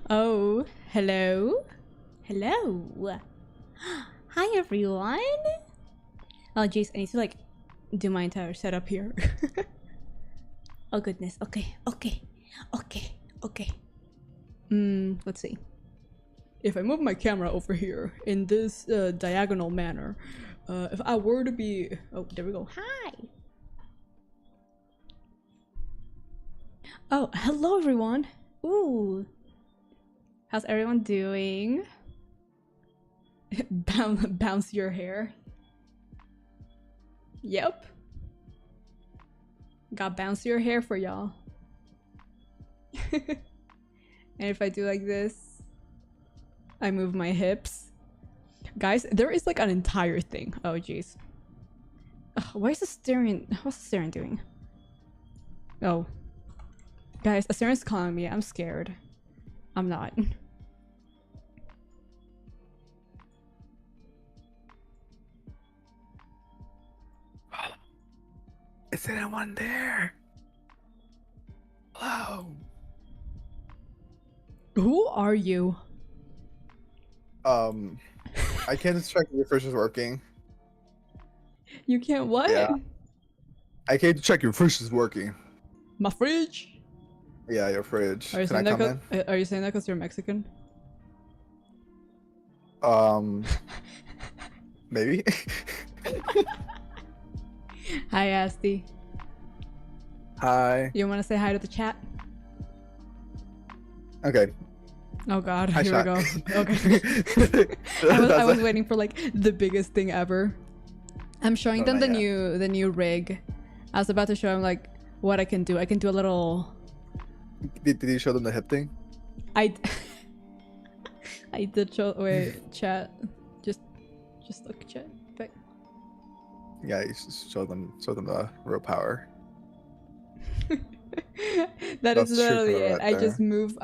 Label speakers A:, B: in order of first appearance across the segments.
A: Oh, hello. Hello. Hi, everyone. Oh, jeez, I need to like do my entire setup here. Oh, goodness. Okay. Let's see. If I move my camera over here in this diagonal manner, if I were to be... Oh, there we go. Hi. Oh, hello, everyone. Ooh. How's everyone doing? Bounce your hair. Yep. Got bounce your hair for y'all. And if I do like this, I move my hips. Guys, there is like an entire thing. Oh, jeez. Why is the steering... What's the steering doing? Oh. Guys, Asterien's calling me. I'm scared. I'm not.
B: Is anyone there? Hello.
A: Who are you?
B: I can't just check if your fridge is working.
A: You can't what?
B: Yeah. I can't check your fridge is working.
A: My fridge?
B: Yeah, your fridge.
A: Are you
B: Can I
A: saying
B: come
A: that? Are you saying that because you're Mexican?
B: in? Maybe.
A: Hi, Asti.
B: Hi.
A: You want to say hi to the chat?
B: Okay.
A: Oh God,
B: Hi,
A: here
B: chat.
A: we go. Okay. I was waiting for like the biggest thing ever. I'm showing
B: No,
A: them
B: not
A: the new rig. I was about to show them like what I can do. I can do a little.
B: Did you show them the hip thing?
A: I did show. Wait, chat. Just look, chat. Back.
B: Yeah, you should show them the real power.
A: That's
B: That's
A: literally
B: true
A: it.
B: right
A: I
B: there.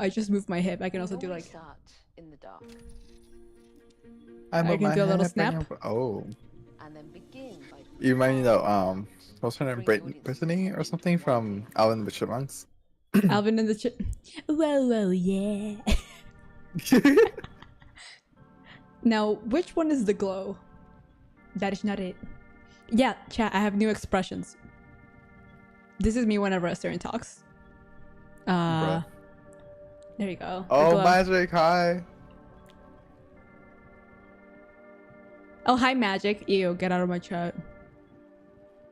A: just move my hip. I can also do like
C: start in the dark
B: I
A: can do a little snap.
B: Oh.
C: and then begin by
B: You remind me though, what's her name? Brittany or something from Alvin and the Chipmunks?
A: Alvin in the chip. Whoa, yeah. Now, which one is the glow? That is not it. Yeah, chat, I have new expressions. This is me whenever Asterion talks.
B: Bruh.
A: There you go. The
B: Oh,
A: glow.
B: Magic, hi.
A: Oh, hi, Magic. Ew, get out of my chat.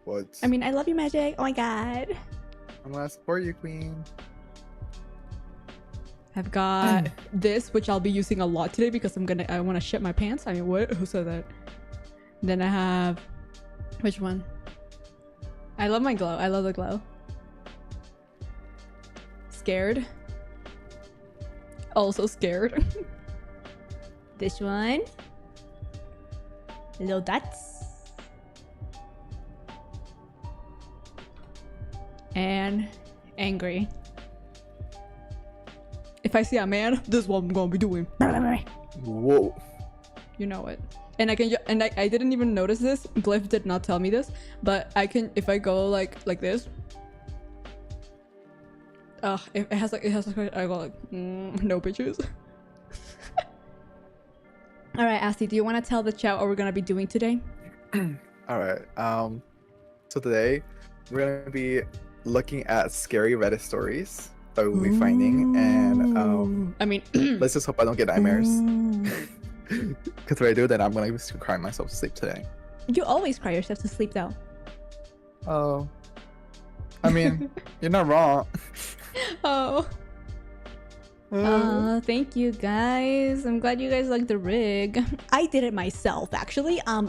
B: What?
A: I mean, I love you, Magic. Oh my god.
B: I'm gonna support you, Queen.
A: I've got this, which I'll be using a lot today because I want to shit my pants. I mean, what? Who said that? Then I have... Which one? I love my glow. I love the glow. Scared. Also scared. This one. Little dots. And angry. If I see a man, this is what I'm gonna be doing.
B: Whoa.
A: You know it. And I can I didn't even notice this. Glyph did not tell me this, but I can, if I go like this. It has like I go like no bitches. All right, Asti, do you want to tell the chat what we're gonna be doing today?
B: All right. So today we're gonna be looking at scary Reddit stories that we'll be finding, and
A: I mean,
B: let's just hope I don't get nightmares.
A: ooh.
B: Because if I do, then I'm gonna just cry myself to sleep today.
A: You always cry yourself to sleep though.
B: Oh. I mean, you're not wrong.
A: Oh. Thank you guys. I'm glad you guys like the rig. I did it myself, actually. I'm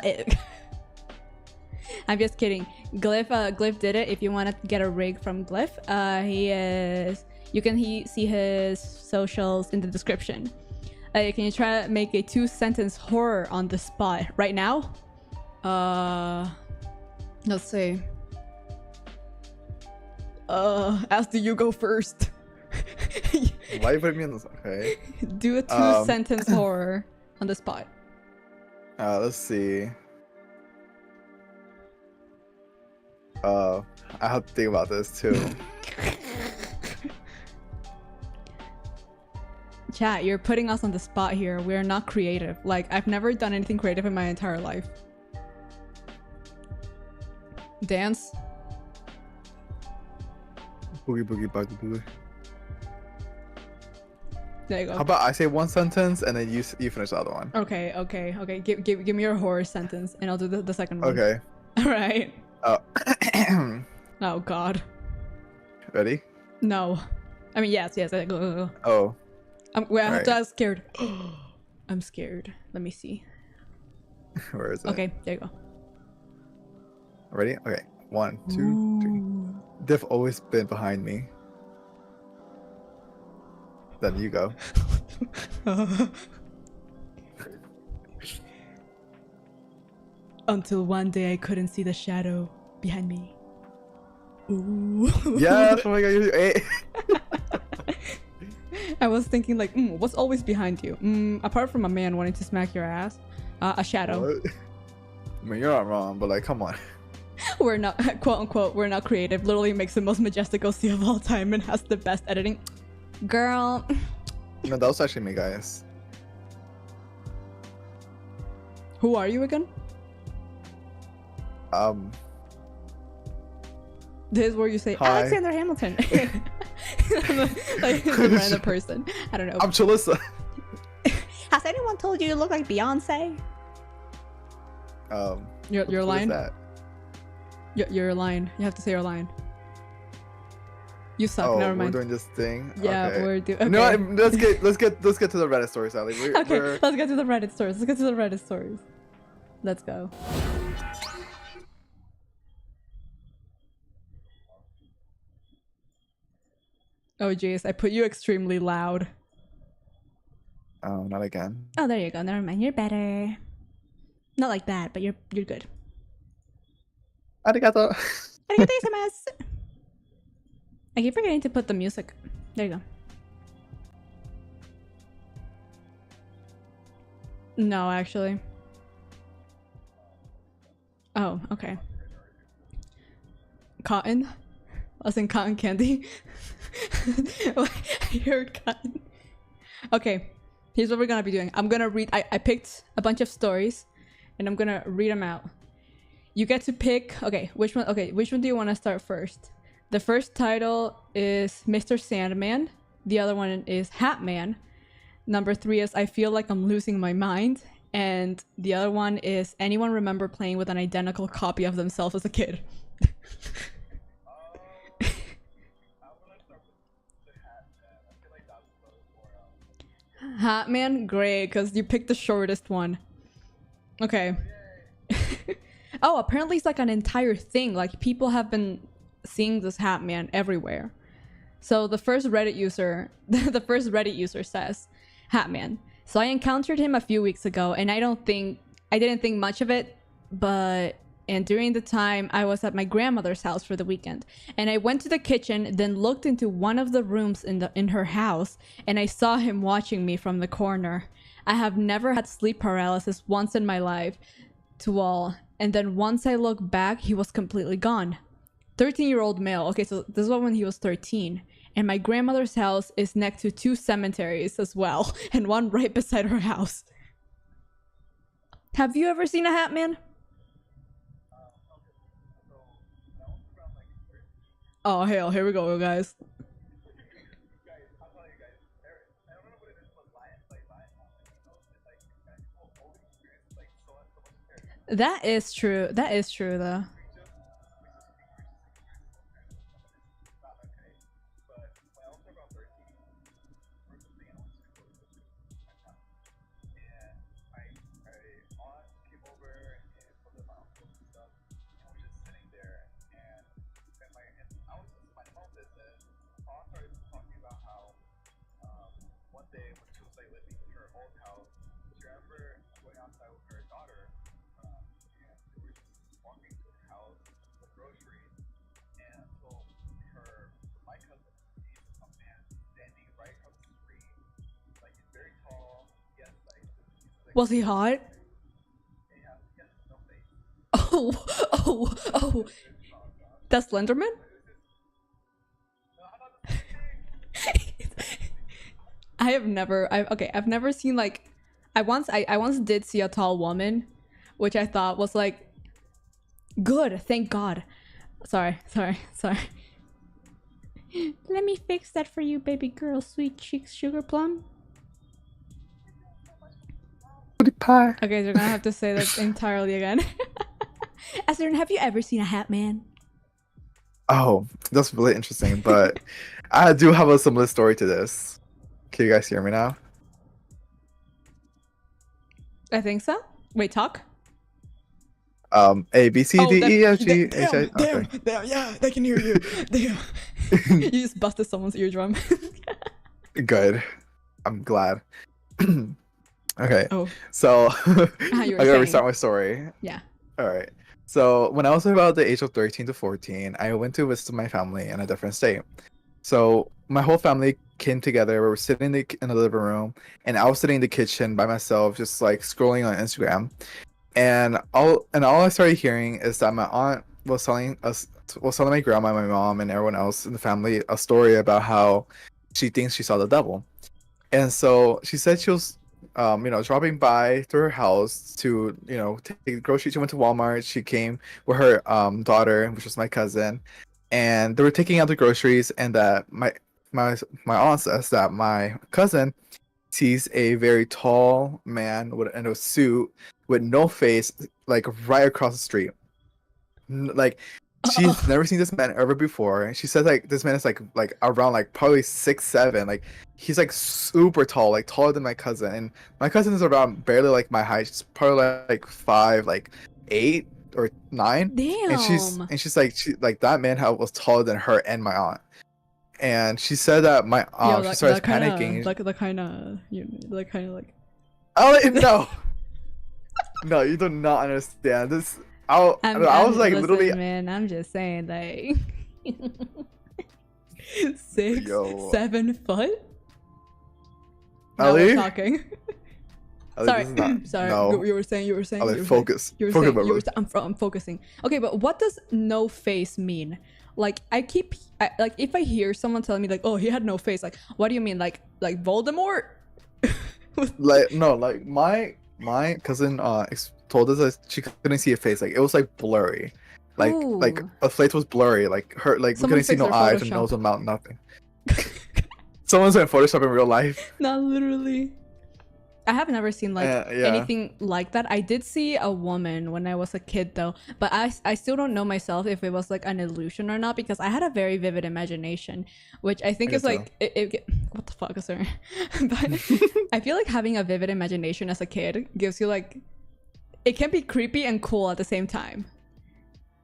A: just kidding. Glyph did it. If you want to get a rig from Glyph, you can see his socials in the description. Can you try to make a 2-sentence horror on the spot right now? Let's see. Asti, you go first.
B: Why you put me in this? Okay.
A: Do a 2-sentence horror on the spot.
B: Let's see. I have to think about this too.
A: Chat, you're putting us on the spot here. We're not creative. Like, I've never done anything creative in my entire life. Dance.
B: Boogie boogie buggy boogie.
A: There you go.
B: How about I say one sentence and then you finish the other one?
A: Okay, okay, okay. Give me your horror sentence and I'll do the second one.
B: Okay.
A: All right.
B: Oh.
A: Oh God.
B: Ready?
A: No. I mean, yes. Go.
B: Oh.
A: Wait, I have to
B: Right.
A: ask scared. I'm scared. Let me see.
B: Where is it?
A: Okay, there you go.
B: Ready? Okay. 1, 2, 3. They've always been behind me. Then you go.
A: Until one day I couldn't see the shadow behind me. Ooh.
B: Yes. Oh my god. Hey.
A: I was thinking like, what's always behind you? Apart from a man wanting to smack your ass, a shadow.
B: What? I mean, you're not wrong, but like, come on.
A: We're not, quote unquote, we're not creative. Literally makes the most majestic OC of all time and has the best editing. Girl.
B: No, that was actually me, guys.
A: Who are you again? This is where you say,
B: Hi.
A: Alexander Hamilton. Like some random person. I don't know.
B: I'm Chalissa.
A: Has anyone told you you look like Beyonce? Your
B: what is
A: line?
B: that?
A: Your line. You have to say your line. You suck.
B: Oh,
A: Never
B: we're
A: mind.
B: doing this thing.
A: Yeah,
B: okay.
A: we're doing.
B: You know what? Let's get to the Reddit story, Sally.
A: Okay, let's get to the Reddit stories. Let's get to the Reddit stories. Let's go. Oh jeez, I put you extremely loud.
B: Oh, not again.
A: Oh, there you go. Never mind. You're better. Not like that, but you're good.
B: Arigato.
A: Arigatou gozaimasu. I keep forgetting to put the music. There you go. No, actually. Oh, okay. Cotton? As in cotton candy? I heard cotton. Okay, here's what we're gonna be doing. I'm gonna read. I picked a bunch of stories and I'm gonna read them out. You get to pick. Okay, which one? Okay, which one do you want to start first? The first title is Mr. Sandman. The other one is Hat Man. Number 3 is I Feel Like I'm Losing My Mind. And the other one is Anyone Remember Playing with an Identical Copy of Themselves as a Kid? Hat Man? Great, because you picked the shortest one. Okay. Oh, apparently it's like an entire thing. Like, people have been seeing this Hat Man everywhere. So the first Reddit user says, Hat Man. So I encountered him a few weeks ago, and I didn't think much of it, and during the time I was at my grandmother's house for the weekend, and I went to the kitchen, then looked into one of the rooms in her house, and I saw him watching me from the corner. I have never had sleep paralysis once in my life, to all, and then once I look back, he was completely gone. 13-year-old male. Okay, so this was when he was 13. And my grandmother's house is next to 2 cemeteries as well, and one right beside her house. Have you ever seen a Hat Man? Oh hell, here we go, guys. That is true. That is true, though. Was he hot? Oh. That's Slenderman? I've never seen like I once did see a tall woman, which I thought was like good, thank God. Sorry. Let me fix that for you, baby girl, sweet cheeks, sugar plum.
B: Pie.
A: Okay, so you're gonna have to say that entirely again. Asterion, have you ever seen a hat man?
B: Oh, that's really interesting, but I do have a similar story to this. Can you guys hear me now?
A: I think so. Wait, talk.
B: A, B, C, D, E, F, G, H, I.
A: Damn,
B: Okay.
A: damn, yeah, they can hear you. Damn. You just busted someone's eardrum.
B: Good. I'm glad. Okay.
A: Oh.
B: So
A: You were
B: I gotta
A: saying.
B: restart my story.
A: Yeah.
B: All right. So when I was about the age of 13 to 14, I went to visit my family in a different state. So my whole family came together. We were sitting in the living room, and I was sitting in the kitchen by myself, just like scrolling on Instagram. And all I started hearing is that my aunt was telling my grandma, my mom, and everyone else in the family a story about how she thinks she saw the devil. And so she said she was dropping by to her house to, take groceries. She went to Walmart. She came with her daughter, which was my cousin, and they were taking out the groceries. And that my aunt says that my cousin sees a very tall man in a suit with no face, like right across the street. Like she's never seen this man ever before. And she says like this man is like around like probably 6'7". Like he's like super tall, like taller than my cousin. And my cousin is around barely like my height. She's probably like 5, like 8 or 9.
A: Damn.
B: And she's like that man was taller than her and my aunt. And she said that my aunt she starts panicking. Oh no. No, you do not understand this. I was like,
A: listen,
B: literally,
A: man, I'm just saying, like 6,
B: Yo.
A: 7 foot. Now
B: Ali?
A: we're talking.
B: Ali,
A: Sorry,
B: this is not-
A: sorry.
B: No.
A: You were saying.
B: Ali, focus.
A: You were
B: Focus,
A: saying.
B: bro.
A: I'm focusing. Okay, but what does no face mean? Like like if I hear someone telling me like, oh, he had no face, like, what do you mean? Like Voldemort?
B: Like no, like my cousin told us that she couldn't see a face. Like it was like blurry. Like
A: Ooh.
B: a face was blurry. Like her we couldn't see no eyes and nose and mouth, nothing. Someone's in Photoshop in real life.
A: Not literally. I have never seen like anything like that. I did see a woman when I was a kid though, but I still don't know myself if it was like an illusion or not, because I had a very vivid imagination, which I think is like what the fuck is there? But I feel like having a vivid imagination as a kid gives you like, it can be creepy and cool at the same time.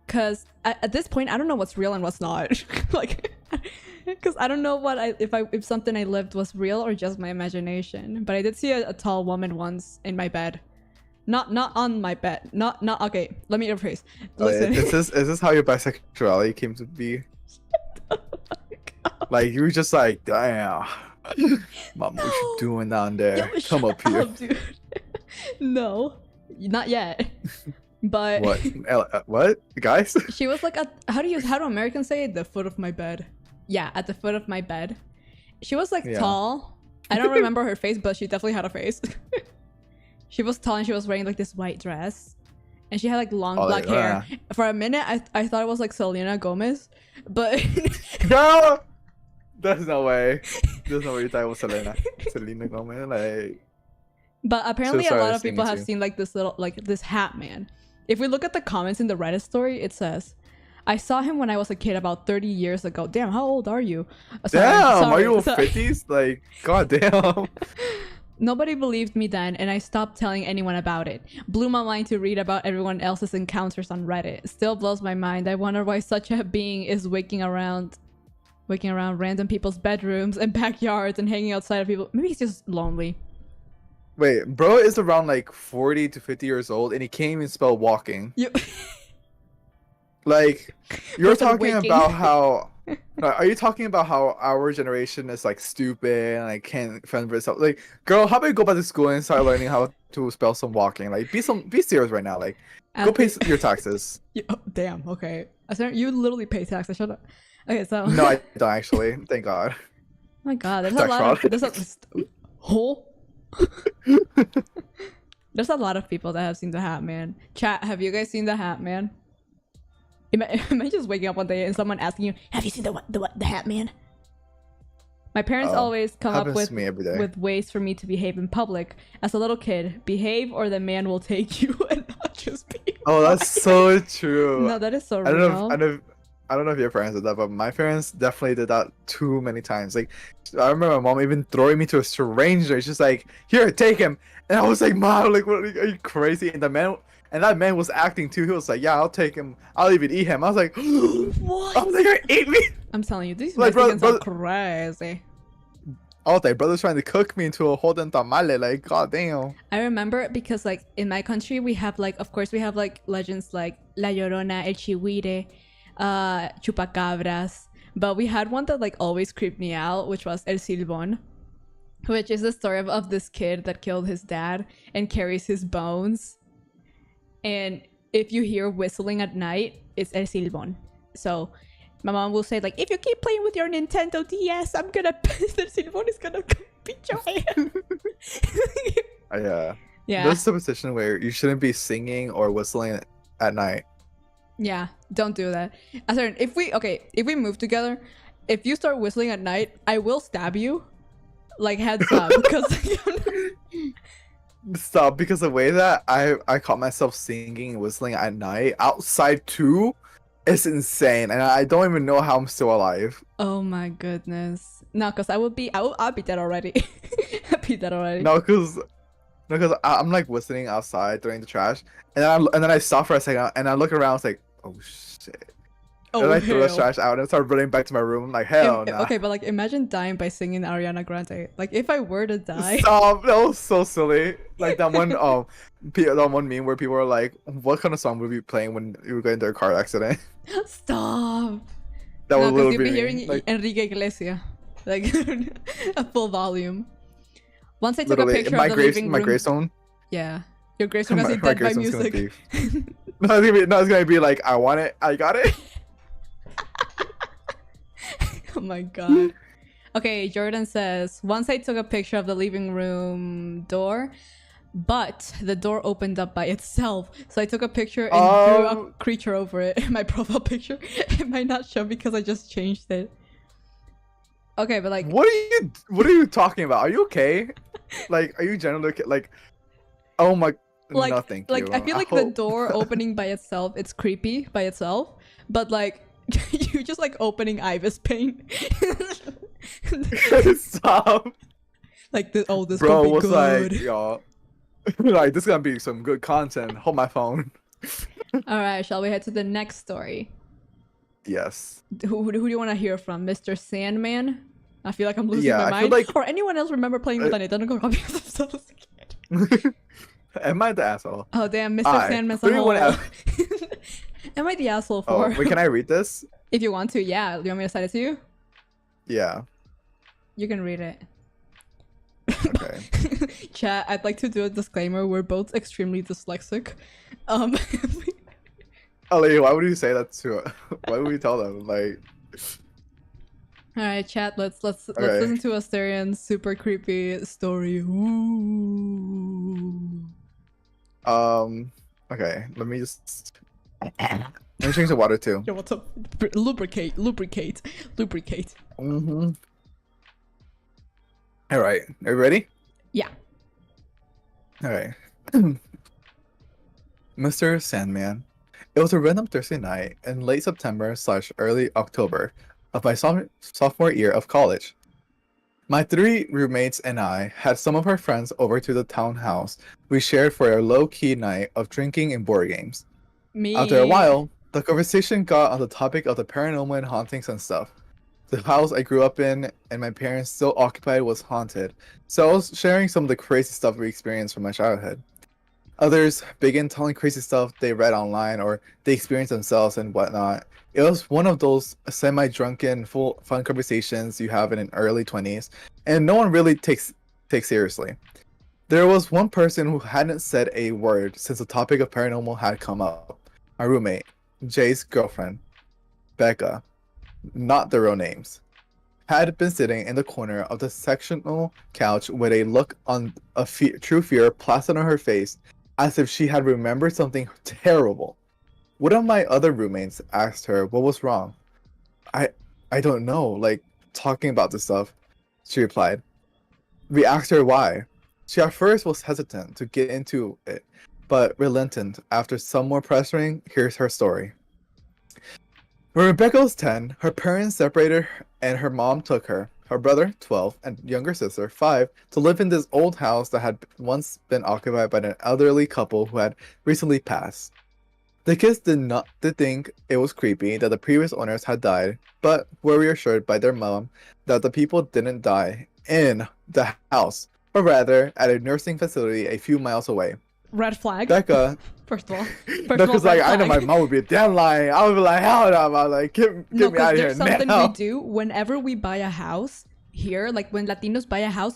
A: Cause at this point I don't know what's real and what's not. Like, because I don't know if something I lived was real or just my imagination. But I did see a tall woman once in my bed, not on my bed. Not okay. Let me rephrase. Listen.
B: Is this how your bisexuality came to be? Like you were just like, damn, mom, what you doing down there?
A: Yo,
B: Come up here.
A: dude. No, not yet. But
B: what, guys?
A: she was like how do Americans say it? The foot of my bed. Yeah, at the foot of my bed. She was like tall. I don't remember her face, but she definitely had a face. She was tall and she was wearing like this white dress, and she had like long black hair. For a minute I thought it was like Selena Gomez, but
B: No, there's no way you thought it was Selena Gomez. Like,
A: but apparently a lot of people have
B: too.
A: seen like this hat man. If we look at the comments in the Reddit story, it says, I saw him when I was a kid about 30 years ago. Damn, how old are you?
B: Are you 50s? Like, god damn.
A: Nobody believed me then, and I stopped telling anyone about it. Blew my mind to read about everyone else's encounters on Reddit. Still blows my mind. I wonder why such a being is waking around random people's bedrooms and backyards and hanging outside of people. Maybe he's just lonely.
B: Wait, bro is around like 40 to 50 years old, and he can't even spell walking. Like, you're talking about how... Are you talking about how our generation is like stupid and like can't fend for itself? Like, girl, how about you go back to school and start learning how to spell some walking? Like, be serious right now. Like, go pay your taxes.
A: Damn. Okay. You literally pay taxes. Shut up. Okay, so
B: no, I don't actually. Thank God.
A: my god, there's a
B: Tax
A: lot
B: fraud.
A: of whole. There's a lot of people that have seen the Hat Man. Chat, have you guys seen the Hat Man? Am I just waking up one day and someone asking you, "Have you seen the Hat Man?" My parents always come up
B: happens to me every day.
A: with ways for me to behave in public. As a little kid, behave or the man will take you, and not just be.
B: Oh, that's so true.
A: No, that is so
B: I don't
A: real.
B: know. I don't know if your parents did that, but my parents definitely did that too many times. Like, I remember my mom even throwing me to a stranger. She's like, "Here, take him," and I was like, "Mom, like, what are you crazy?" And that man was acting too. He was like, "Yeah, I'll take him. I'll even eat him." I was like,
A: What?
B: I was like, "You're gonna eat me?"
A: I'm telling you, these
B: Like,
A: Mexicans are
B: brother-
A: crazy.
B: I was like, "Brother's trying to cook me into a whole damn tamale." Like, god damn.
A: I remember it because, like, in my country, we have, like, of course, we have, like, legends like La Llorona, El Chihuire, Chupacabras. But we had one that, like, always creeped me out, which was El Silbón, which is the story of this kid that killed his dad and carries his bones. And if you hear whistling at night, it's El Silbón. So my mom will say, like, if you keep playing with your Nintendo DS, I'm gonna El Silbón is gonna come beat your head.
B: Yeah.
A: Yeah.
B: There's a superstition where you shouldn't be singing or whistling at night.
A: Yeah, don't do that. If we move together, if you start whistling at night, I will stab you. Like, heads up, because
B: Stop, because the way that I caught myself singing and whistling at night outside too is insane, and I don't even know how I'm still alive.
A: oh my goodness. No, because I'll be dead already. I'll be dead already.
B: No, because I'm like whistling outside throwing the trash, and then I stop for a second and I look around. It's like, oh shit.
A: Oh,
B: And I throw the
A: hell.
B: trash out and start running back to my room. I'm like, hell no.
A: Okay, but like, imagine dying by singing Ariana Grande. Like, if I were to die,
B: Stop! That was so silly. Like that one that one meme where people were like, "What kind of song would we be playing when you were going into a car accident?"
A: stop.
B: That was
A: No, because
B: literally
A: you'll be
B: me.
A: hearing
B: Like,
A: Enrique Iglesias, like at full volume. Once I took a
B: literally,
A: picture of the living
B: my
A: room.
B: gravestone.
A: Yeah, your gravestone gonna say
B: My
A: dead by
B: gravestone's gonna
A: music.
B: be. No, it's gonna be like, I want it, I got it.
A: Oh my god. Okay, Jordan says, once I took a picture of the living room door, but the door opened up by itself. So I took a picture and drew a creature over it. My profile picture. It might not show because I just changed it. Okay, but like,
B: What are you talking about? Are you okay? Like, are you generally okay? Like, oh my,
A: like,
B: no, thank
A: like
B: you.
A: I feel like the door opening by itself, it's creepy by itself. But like, you just like opening Ibis paint.
B: Stop.
A: Like, this
B: Bro
A: could be
B: was
A: good.
B: like, y'all, like, this is gonna be some good content. Hold my phone.
A: All right, shall we head to the next story?
B: Yes.
A: Who do you want to hear from? Mr. Sandman? I feel like I'm losing
B: Yeah,
A: my
B: I
A: mind.
B: feel like-
A: Or anyone else remember playing with Nintendo copies of themselves as a kid?
B: Am I the asshole?
A: Oh damn, Mr.
B: Hi.
A: Sandman's
B: Who
A: a
B: do you wanna
A: hole.
B: ask?
A: Am I the asshole
B: Oh,
A: for?
B: wait, can I read this?
A: If you want to, yeah. You want me to send it to you?
B: Yeah.
A: You can read it.
B: Okay.
A: Chat, I'd like to do a disclaimer. We're both extremely dyslexic.
B: Ali, why would you say that to? Why would we tell them? Like,
A: All right, chat. Let's
B: Okay.
A: listen to Asterien's super creepy story. Ooh.
B: Okay. Let me just. Let me change the water too.
A: Yo, what's up? Lubricate.
B: Mm-hmm. All right. Are you ready?
A: Yeah.
B: All right. Mr. Sandman. It was a random Thursday night in late September/early October of my sophomore year of college. My 3 roommates and I had some of our friends over to the townhouse we shared for a low-key night of drinking and board games.
A: Me.
B: After a while, the conversation got on the topic of the paranormal and hauntings and stuff. The house I grew up in and my parents still occupied was haunted, so I was sharing some of the crazy stuff we experienced from my childhood. Others began telling crazy stuff they read online or they experienced themselves and whatnot. It was one of those semi-drunken, full fun conversations you have in an early 20s, and no one really takes seriously. There was one person who hadn't said a word since the topic of paranormal had come up. My roommate, Jay's girlfriend, Becca. Not their real names. had been sitting in the corner of the sectional couch with a look on true fear plastered on her face, as if she had remembered something terrible. One of my other roommates asked her what was wrong. I don't know, like, talking about this stuff, she replied. We asked her why. She at first was hesitant to get into it, but relented after some more pressuring. Here's her story. When Rebecca was 10, her parents separated and her mom took her brother, 12, and younger sister, 5, to live in this old house that had once been occupied by an elderly couple who had recently passed. The kids did think it was creepy that the previous owners had died, but were reassured by their mom that the people didn't die in the house, but rather at a nursing facility a few miles away.
A: Red flag.
B: Becca.
A: First of all,
B: Because like I know my mom would be damn lying. I would be like, hell no, I'm like, get me out of here
A: there's something
B: now.
A: we do whenever we buy a house here, like when Latinos buy a house.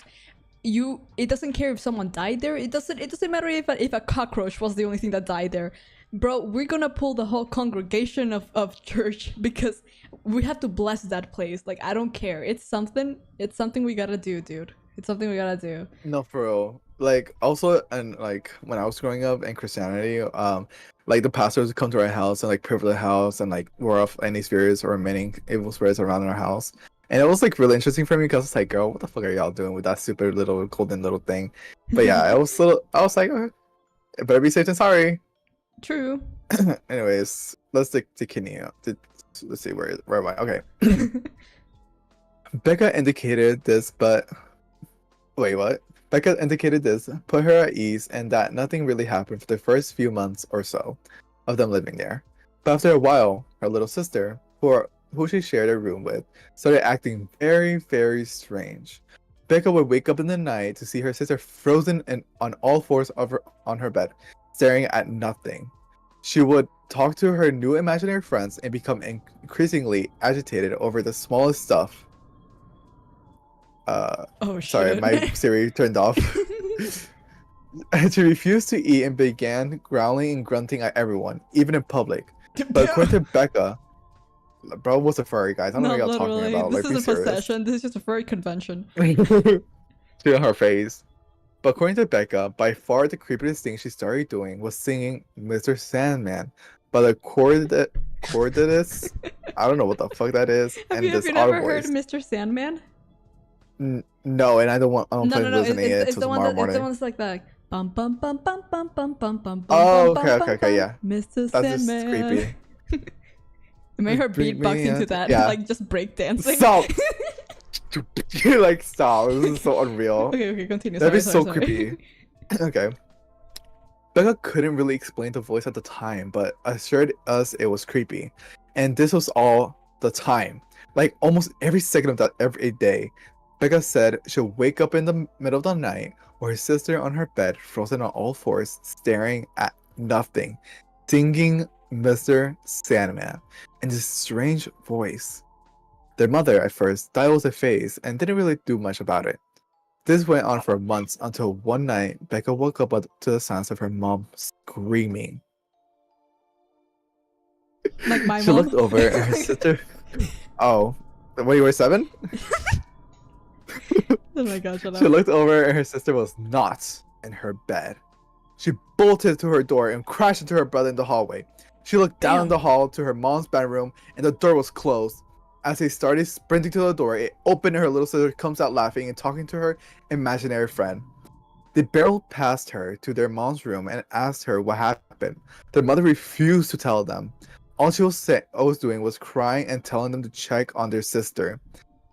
A: It doesn't care if someone died there. It doesn't matter if a cockroach was the only thing that died there. Bro, we're gonna pull the whole congregation of church because we have to bless that place. Like, I don't care. It's something we gotta do, dude. It's something we gotta do.
B: No, for real. Like, also, and like when I was growing up in Christianity, like the pastors would come to our house and like pray for the house and like ward off any spirits or remaining evil spirits around our house. And it was like really interesting for me because it's like, girl, what the fuck are y'all doing with that super little golden little thing? But yeah, I was like, oh, it better be safe than sorry.
A: True.
B: Anyways, let's continue. Let's see where am I? Okay. Becca indicated this, but wait, what? Becca indicated this put her at ease and that nothing really happened for the first few months or so of them living there. But after a while, her little sister, who she shared a room with, started acting very, very strange. Becca would wake up in the night to see her sister frozen and on all fours on her bed, staring at nothing. She would talk to her new imaginary friends and become increasingly agitated over the smallest stuff.
A: Oh shit.
B: Sorry, my Siri turned off. She refused to eat and began growling and grunting at everyone, even in public. But according to Becca, bro, what's a furry, guys? I don't know what y'all talking about.
A: This
B: like,
A: is a possession. This is just a furry convention.
B: To her face. But according to Becca, by far the creepiest thing she started doing was singing Mr. Sandman. But the chordidus, I don't know what the fuck that is.
A: Have you never heard Mr. Sandman?
B: No, and I don't plan to listen to it
A: it's
B: until
A: the one
B: tomorrow morning.
A: It's the one that's like that. Bum bum bum bum bum bum bum bum.
B: Oh, okay, yeah.
A: Mr.
B: That's
A: Sandman.
B: just creepy.
A: I made her beatboxing to that,
B: yeah.
A: like just breakdancing.
B: Stop! You like stop. This is so unreal.
A: Okay, continue.
B: That'd be
A: Sorry.
B: so creepy. Okay. Becca couldn't really explain the voice at the time, but assured us it was creepy. And this was all the time. Like almost every second of that every day. Becca said she'll wake up in the middle of the night with her sister on her bed, frozen on all fours, staring at nothing, singing Mr. Sandman in this strange voice. Their mother at first thought it was a phase and didn't really do much about it. This went on for months until one night Becca woke up to the sounds of her mom screaming.
A: Like my
B: she
A: mom?
B: looked over and her sister... Oh, when you were 7?
A: Oh my gosh, shut up.
B: She looked over and her sister was not in her bed. She bolted to her door and crashed into her brother in the hallway. She looked down the hall to her mom's bedroom and the door was closed. As they started sprinting to the door, it opened and her little sister comes out laughing and talking to her imaginary friend. They barreled past her to their mom's room and asked her what happened. Their mother refused to tell them. All she was doing was crying and telling them to check on their sister.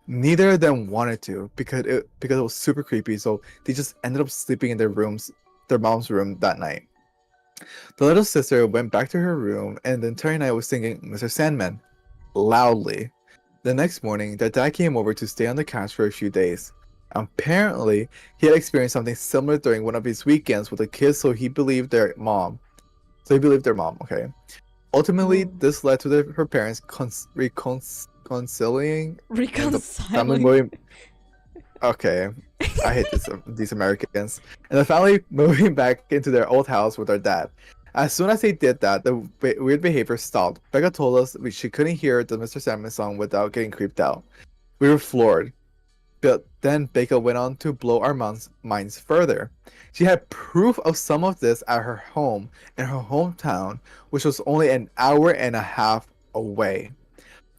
B: Neither of them wanted to because it was super creepy, so they just ended up sleeping in their mom's room that night. The little sister went back to her room and the entire night was singing Mr. Sandman loudly. The next morning, their dad came over to stay on the couch for a few days. Apparently, he had experienced something similar during one of his weekends with the kids, so he believed their mom. Okay. Ultimately, this led to her parents reconciling. Okay, I hate these Americans. And the family moving back into their old house with their dad. As soon as they did that, the weird behavior stopped. Becca told us she couldn't hear the Mr. Sandman song without getting creeped out. We were floored. But then Becca went on to blow our minds further. She had proof of some of this at her home in her hometown, which was only an hour and a half away.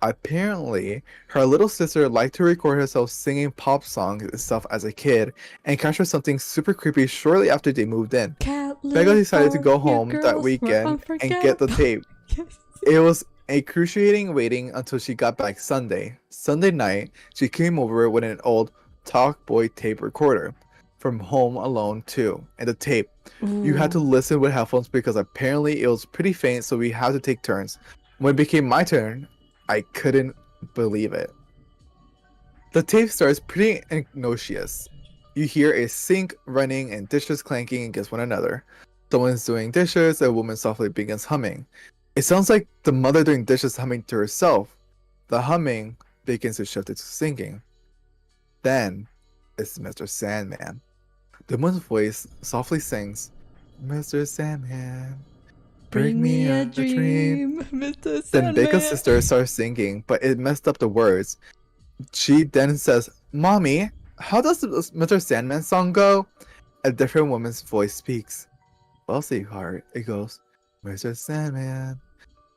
B: Apparently, her little sister liked to record herself singing pop songs and stuff as a kid and capture something super creepy shortly after they moved in. Becca decided to go home that weekend and get the tape.
A: Yes.
B: It was excruciating waiting until she got back Sunday. Sunday night, she came over with an old Talk Boy tape recorder from Home Alone 2 and the tape. You had to listen with headphones because apparently it was pretty faint, so we had to take turns. When it became my turn, I couldn't believe it. The tape starts pretty innocuous. You hear a sink running and dishes clanking against one another. Someone's doing dishes, a woman softly begins humming. It sounds like the mother doing dishes humming to herself. The humming begins to shift into singing. Then it's Mr. Sandman. The woman's voice softly sings, Mr. Sandman, bring me a dream.
A: Mr.
B: Then
A: Sandman.
B: Becca's sister starts singing, but it messed up the words. She then says, Mommy, how does the Mr. Sandman song go? A different woman's voice speaks. Well, sweetheart, it goes, Mr. Sandman,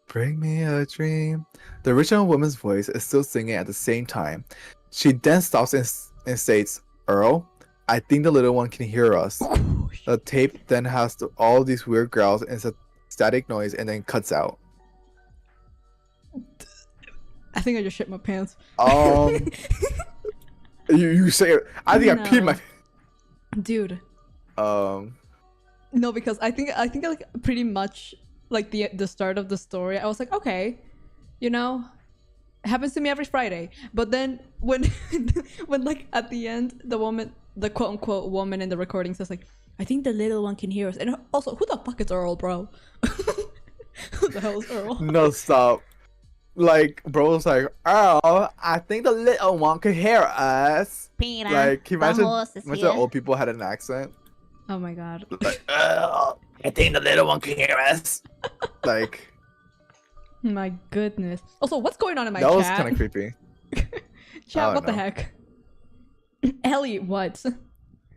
B: bring me a dream. The original woman's voice is still singing at the same time. She then stops and states, Earl, I think the little one can hear us. The tape then has all these weird growls and static noise and then cuts out.
A: I think I just shit my pants.
B: You say it. I think I peed my.
A: Dude.
B: Um.
A: No, because I think like pretty much like the start of the story, I was like, okay, you know, it happens to me every Friday. But then when when like at the end, the quote unquote woman in the recording says like, I think the little one can hear us. And also, who the fuck is Earl, bro? Who the hell is Earl?
B: No, stop. Like, bro was like, oh, I think the little one could hear us.
C: Peter,
B: Like, can you imagine,
C: here.
B: imagine old people had an accent?
A: Oh my god.
B: Like, oh, I think the little one can hear us. Like,
A: My goodness. Also, what's going on in my
B: that
A: chat?
B: was kind of creepy.
A: Chat, what the
B: know.
A: heck? Ellie, what?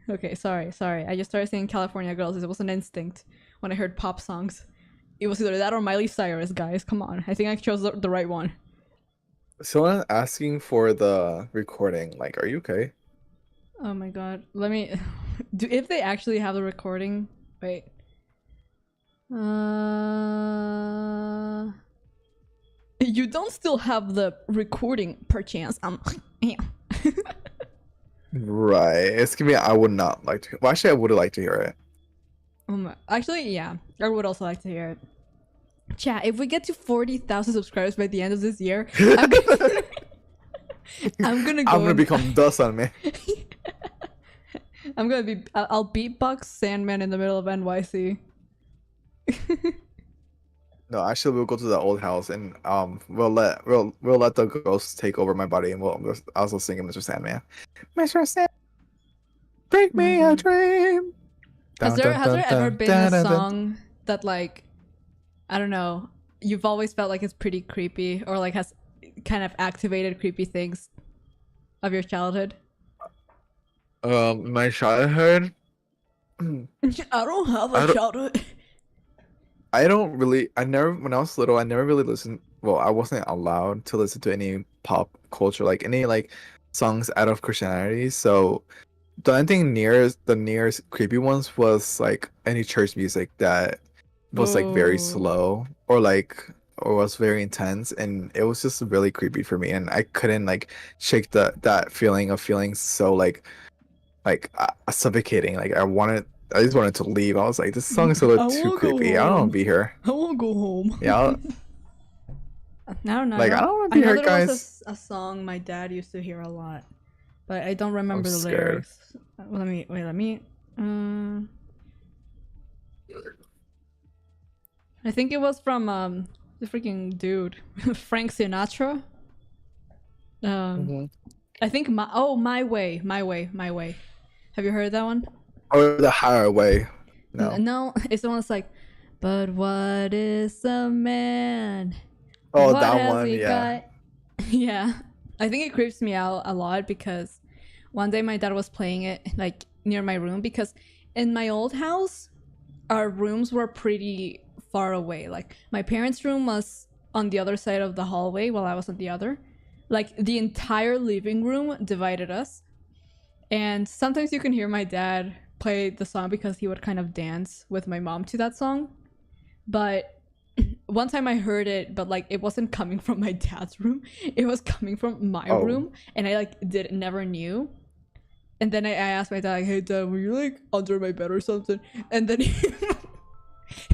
A: Okay, sorry. I just started saying California Girls. It was an instinct when I heard pop songs. It was either that or Miley Cyrus, guys. Come on. I think I chose the right one.
B: Someone asking for the recording. Like, are you okay?
A: Oh my god. Let me... if they actually have the recording... Wait. You don't still have the recording, perchance. Yeah.
B: Right. It's gonna be. I would not like to. Well, actually, I would like to hear it.
A: Actually, yeah. I would also like to hear it. Chat, if we get to 40,000 subscribers by the end of this year, I'm gonna go.
B: I'm gonna become dust on me.
A: I'm gonna be. I'll beatbox Sandman in the middle of NYC.
B: No, actually, we'll go to the old house and we'll let the ghosts take over my body and we'll also sing Mr. Sandman. Mr. Sandman, bring me a dream.
A: Has there ever been a song that, like, I don't know, you've always felt like it's pretty creepy or like has kind of activated creepy things of your childhood?
B: My childhood.
A: I don't have a childhood.
B: I don't really. I never. When I was little, I never really listened. Well, I wasn't allowed to listen to any pop culture, like any like songs out of Christianity. So the only thing the nearest creepy ones was like any church music that was like very slow or was very intense, and it was just really creepy for me, and I couldn't like shake that feeling of feeling so like suffocating. Like I just wanted to leave. I was like, this song is a little too creepy. I don't want to be here.
A: I want to go home.
B: Yeah.
A: I don't know.
B: Like, I don't want to be here,
A: there was
B: guys.
A: a song my dad used to hear a lot, but I don't remember the
B: scared.
A: lyrics. Let me. I think it was from the freaking dude, Frank Sinatra. I think my way. Have you heard that one?
B: Or the higher way. No.
A: No, it's the one that's like, but what is a man?
B: Oh,
A: What
B: that
A: has
B: one.
A: he
B: Yeah.
A: got?" Yeah. I think it creeps me out a lot because one day my dad was playing it like near my room, because in my old house our rooms were pretty far away. Like my parents' room was on the other side of the hallway while I was on the other. Like the entire living room divided us. And sometimes you can hear my dad play the song because he would kind of dance with my mom to that song. But one time I heard it, but like it wasn't coming from my dad's room. It was coming from my room, and I like never knew. And then I asked my dad, like, "Hey dad, were you like under my bed or something?" And then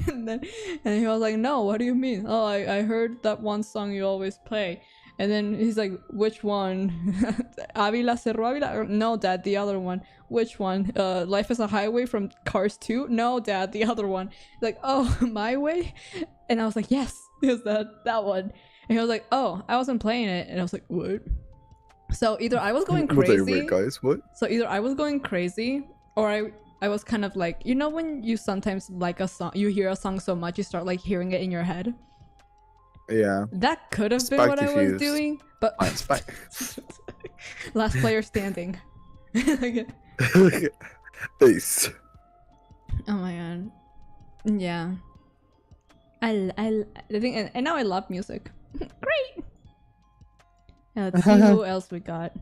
A: and he was like, "No, what do you mean?" "Oh, I heard that one song you always play." And then he's like, "Which one?" Avila Cerro Avila? No, dad, the other one. "Which one? Life is a Highway from Cars 2? No, dad, the other one." Like, "Oh, My Way?" And I was like, "Yes, it's that one." And he was like, "Oh, I wasn't playing it." And I was like, "What?" So either I was going crazy.
B: Wait, guys, what?
A: So either I was going crazy, or I was kind of like, you know when you sometimes like a song, you hear a song so much you start like hearing it in your head.
B: Yeah.
A: That could have been what I was doing, but
B: Spike.
A: last player standing.
B: Ace.
A: Oh my god. Yeah. I think, and now I love music. Great. Yeah, let's see who else we got.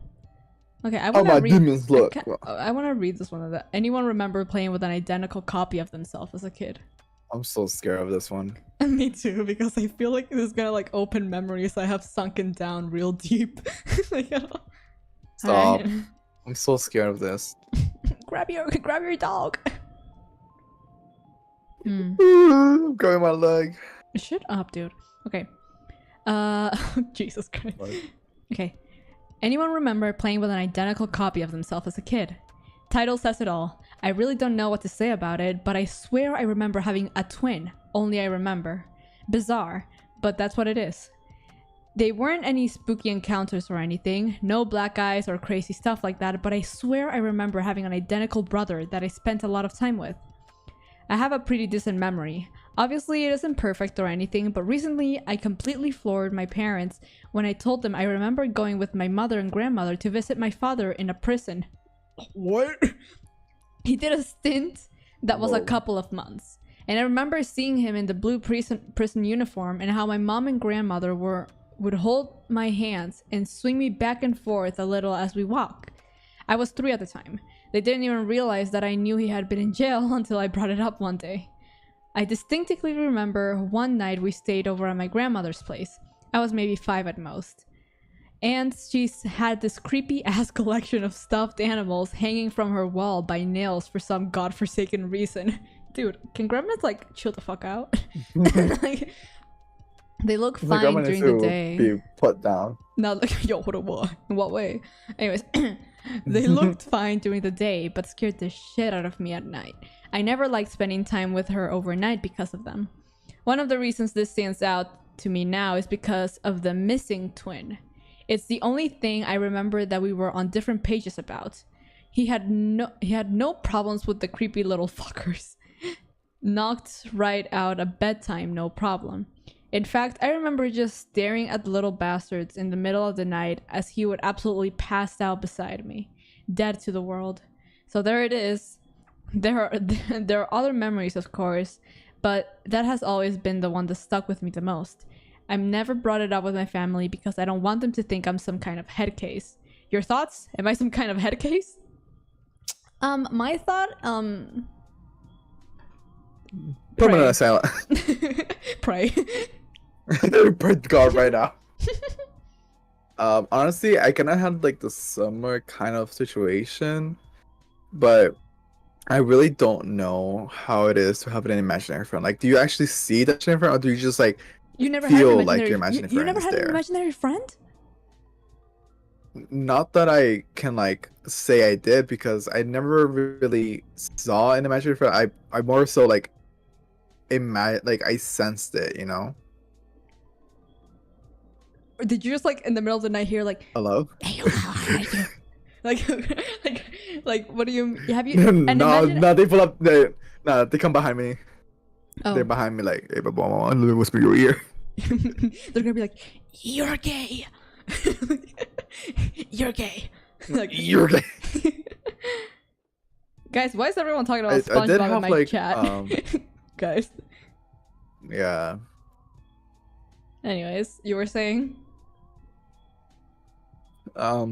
A: Okay, I want to read.
B: Demons look.
A: I want to read this one. Anyone remember playing with an identical copy of themselves as a kid?
B: I'm so scared of this one.
A: Me too, because I feel like this is gonna like open memories I have sunken down real deep. Like,
B: Stop.
A: right.
B: I'm so scared of this.
A: grab your dog.
B: I'm grabbing my leg.
A: Shut up, dude. Okay. Jesus Christ.
B: What?
A: Okay. Anyone remember playing with an identical copy of themselves as a kid? Title says it all. I really don't know what to say about it, but I swear I remember having a twin. Only I remember. Bizarre, but that's what it is. They weren't any spooky encounters or anything, no black eyes or crazy stuff like that, but I swear I remember having an identical brother that I spent a lot of time with. I have a pretty decent memory. Obviously it isn't perfect or anything, but recently I completely floored my parents when I told them I remember going with my mother and grandmother to visit my father in a prison. What? He did a stint that was a couple of months. And I remember seeing him in the blue prison uniform and how my mom and grandmother would hold my hands and swing me back and forth a little as we walked. I was 3 at the time. They didn't even realize that I knew he had been in jail until I brought it up one day. I distinctly remember one night we stayed over at my grandmother's place. I was maybe 5 at most. And she's had this creepy ass collection of stuffed animals hanging from her wall by nails for some godforsaken reason. Dude, can grandmas like chill the fuck out? Like, they look fine during the day.
B: Be put down.
A: No, like, yo, what? In what way? Anyways, they looked fine during the day, but scared the shit out of me at night. I never liked spending time with her overnight because of them. One of the reasons this stands out to me now is because of the missing twin. It's the only thing I remember that we were on different pages about. He had no problems with the creepy little fuckers. Knocked right out at bedtime, no problem. In fact, I remember just staring at the little bastards in the middle of the night as he would absolutely pass out beside me, dead to the world. So there it is. There are other memories, of course, but that has always been the one that stuck with me the most. I've never brought it up with my family because I don't want them to think I'm some kind of head case. Your thoughts? Am I some kind of head case? My thought,
B: Permanent silent.
A: Pray.
B: Pray to God right now. Honestly, I kind of had like the summer kind of situation, but I really don't know how it is to have an imaginary friend. Like, do you actually see that imaginary friend, or do you just like
A: you never
B: feel
A: had
B: like your imaginary friend
A: you never
B: is
A: had
B: there?
A: an imaginary friend?
B: Not that I can like say I did, because I never really saw an imaginary friend. I more so like I sensed it, you know.
A: Or did you just like in the middle of the night hear like,
B: Hello?
A: "Hey, how are you?" like what do you have you?
B: No, they pull up. They come behind me.
A: Oh.
B: They're behind me like, "Hey, Baba, let me whisper your ear."
A: They're gonna be like, "You're gay." You're gay. Like,
B: You're gay.
A: guys, why is everyone talking about
B: I
A: SpongeBob
B: did
A: in
B: have
A: my
B: like
A: chat? Guys.
B: yeah.
A: Anyways, you were saying?
B: I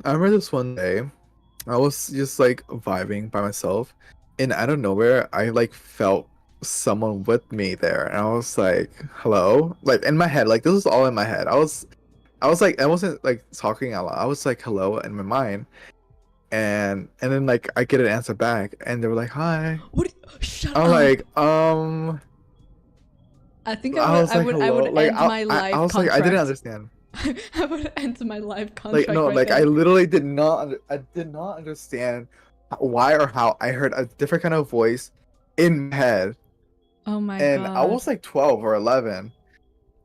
B: remember this one day, I was just like vibing by myself, and out of nowhere, I like felt someone with me there, and I was like, "Hello!" Like in my head, like this was all in my head. I was like, I wasn't like talking out loud. I was like, "Hello" in my mind, and then like I get an answer back, and they were like, "Hi."
A: What? Shut
B: I'm
A: up.
B: like,
A: I think
B: I was like,
A: I
B: "Hello."
A: would
B: Like
A: end my
B: I
A: live
B: was like, I didn't
A: contract.
B: understand.
A: I would end my live
B: Like
A: contract
B: no,
A: right
B: like I
A: there.
B: literally did not. I did not understand why or how I heard a different kind of voice in my head,
A: Oh my
B: and I
A: god.
B: was like 12 or 11,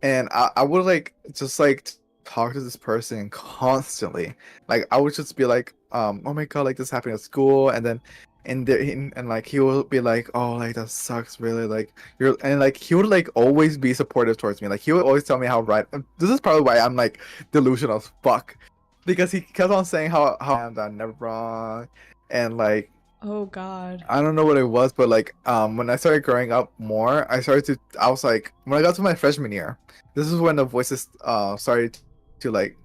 B: and I would like just like talk to this person constantly. Like I would just be like, oh my god, like this happened at school, and then and like he would be like, oh, like that sucks really, like you're, and like he would like always be supportive towards me. Like he would always tell me how right. This is probably why I'm like delusional as fuck, because he kept on saying how I'm never wrong, and like
A: Oh god.
B: I don't know what it was, but like when I started growing up more, I was like when I got to my freshman year, this is when the voices started to like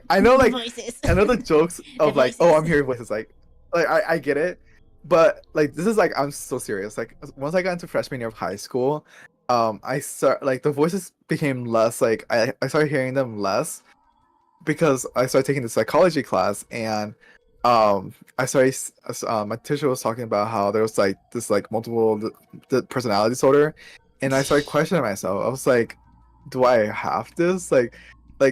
B: I know like
A: Voices.
B: I know the jokes of like, oh,
A: voices.
B: I'm hearing voices, like I get it, but like this is like I'm so serious. Like once I got into freshman year of high school, I start like the voices became less, like I started hearing them less because I started taking the psychology class, and I started my teacher was talking about how there was like this like multiple the personality disorder, and I started questioning myself. I was like, do I have this? Like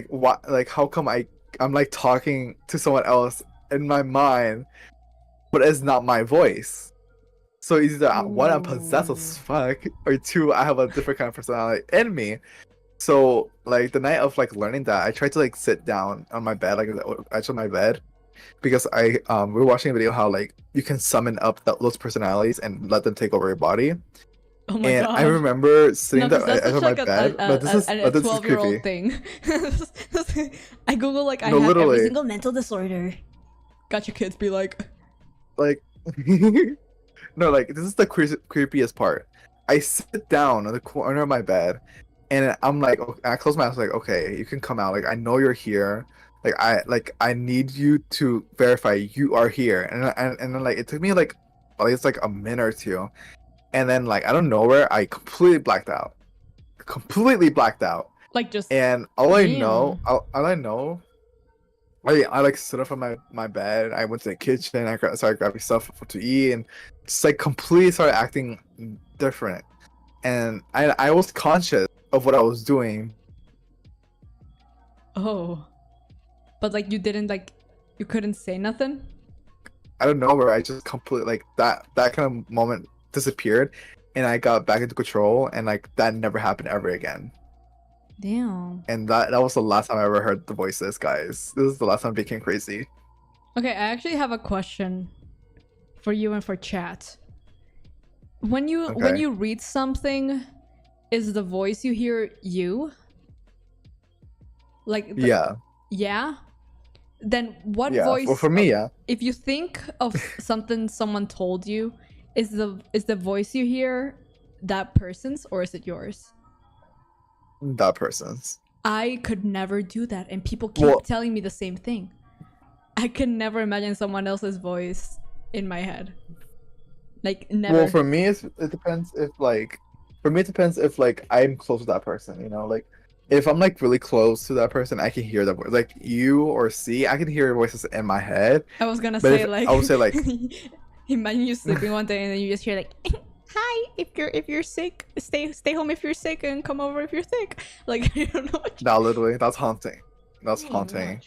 B: what? Like how come I'm like talking to someone else in my mind, but it's not my voice? So either one, I'm possessed as fuck, or two, I have a different kind of personality in me. So like the night of like learning that, I tried to like sit down on my bed, like at the edge of my bed, because we were watching a video how like you can summon up those personalities and let them take over your body.
A: Oh my
B: And
A: god.
B: I remember sitting
A: No,
B: there
A: because that's
B: at
A: such
B: my
A: like
B: bed. No,
A: a
B: this is
A: 12-year-old
B: creepy.
A: thing. I Google like I
B: No,
A: have every
B: literally.
A: single mental disorder. Got your kids be like,
B: Like no, like this is the creepiest part. I sit down on the corner of my bed, and I'm like, I close my eyes, like, okay, you can come out. Like I know you're here. Like I need you to verify you are here. And then like it took me like at least like a minute or two, and then like out of nowhere I completely blacked out. Completely blacked out.
A: like just
B: And all I know,
A: damn.
B: all I know, I like stood up from my bed. I went to the kitchen. Started grabbing stuff to eat, and just like completely started acting different. And I was conscious of what I was doing.
A: Oh, but like you didn't like, you couldn't say nothing.
B: I don't know where I just completely like that kind of moment disappeared, and I got back into control, and like that never happened ever again.
A: Damn.
B: And that was the last time I ever heard the voices, guys. This is the last time I became crazy.
A: Okay, I actually have a question for you and for chat. When you read something, is the voice you hear you? Like
B: Yeah.
A: yeah? Then what
B: Yeah.
A: voice?
B: Well, for me, yeah.
A: If you think of something someone told you, is the voice you hear that person's or is it yours?
B: That person's.
A: I could never do that, and people keep
B: Well,
A: telling me the same thing. I can never imagine someone else's voice in my head. Like never.
B: well, for me, it depends if like, for me, it depends if like I'm close to that person. You know, like if I'm like really close to that person, I can hear the voice. Like you or C, I can hear your voices in my head.
A: I was gonna
B: But
A: say
B: if,
A: like
B: I would say like,
A: imagine you sleeping one day and then you just hear like hi, if you're sick, stay home if you're sick and come over if you're sick. Like I don't know what
B: no, literally, that's haunting. That's haunting.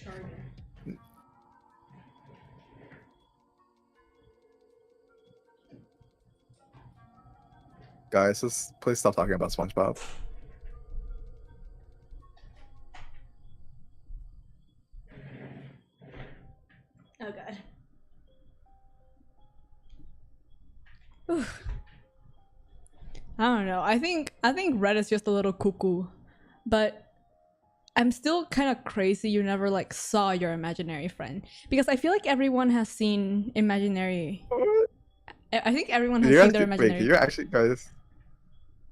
B: Guys, just please stop talking about SpongeBob.
A: Oh god. Oof. I don't know. I think Red is just a little cuckoo, but I'm still kind of crazy you never like saw your imaginary friend, because I feel like everyone has seen imaginary. I think everyone has seen their imaginary.
B: You're actually, guys.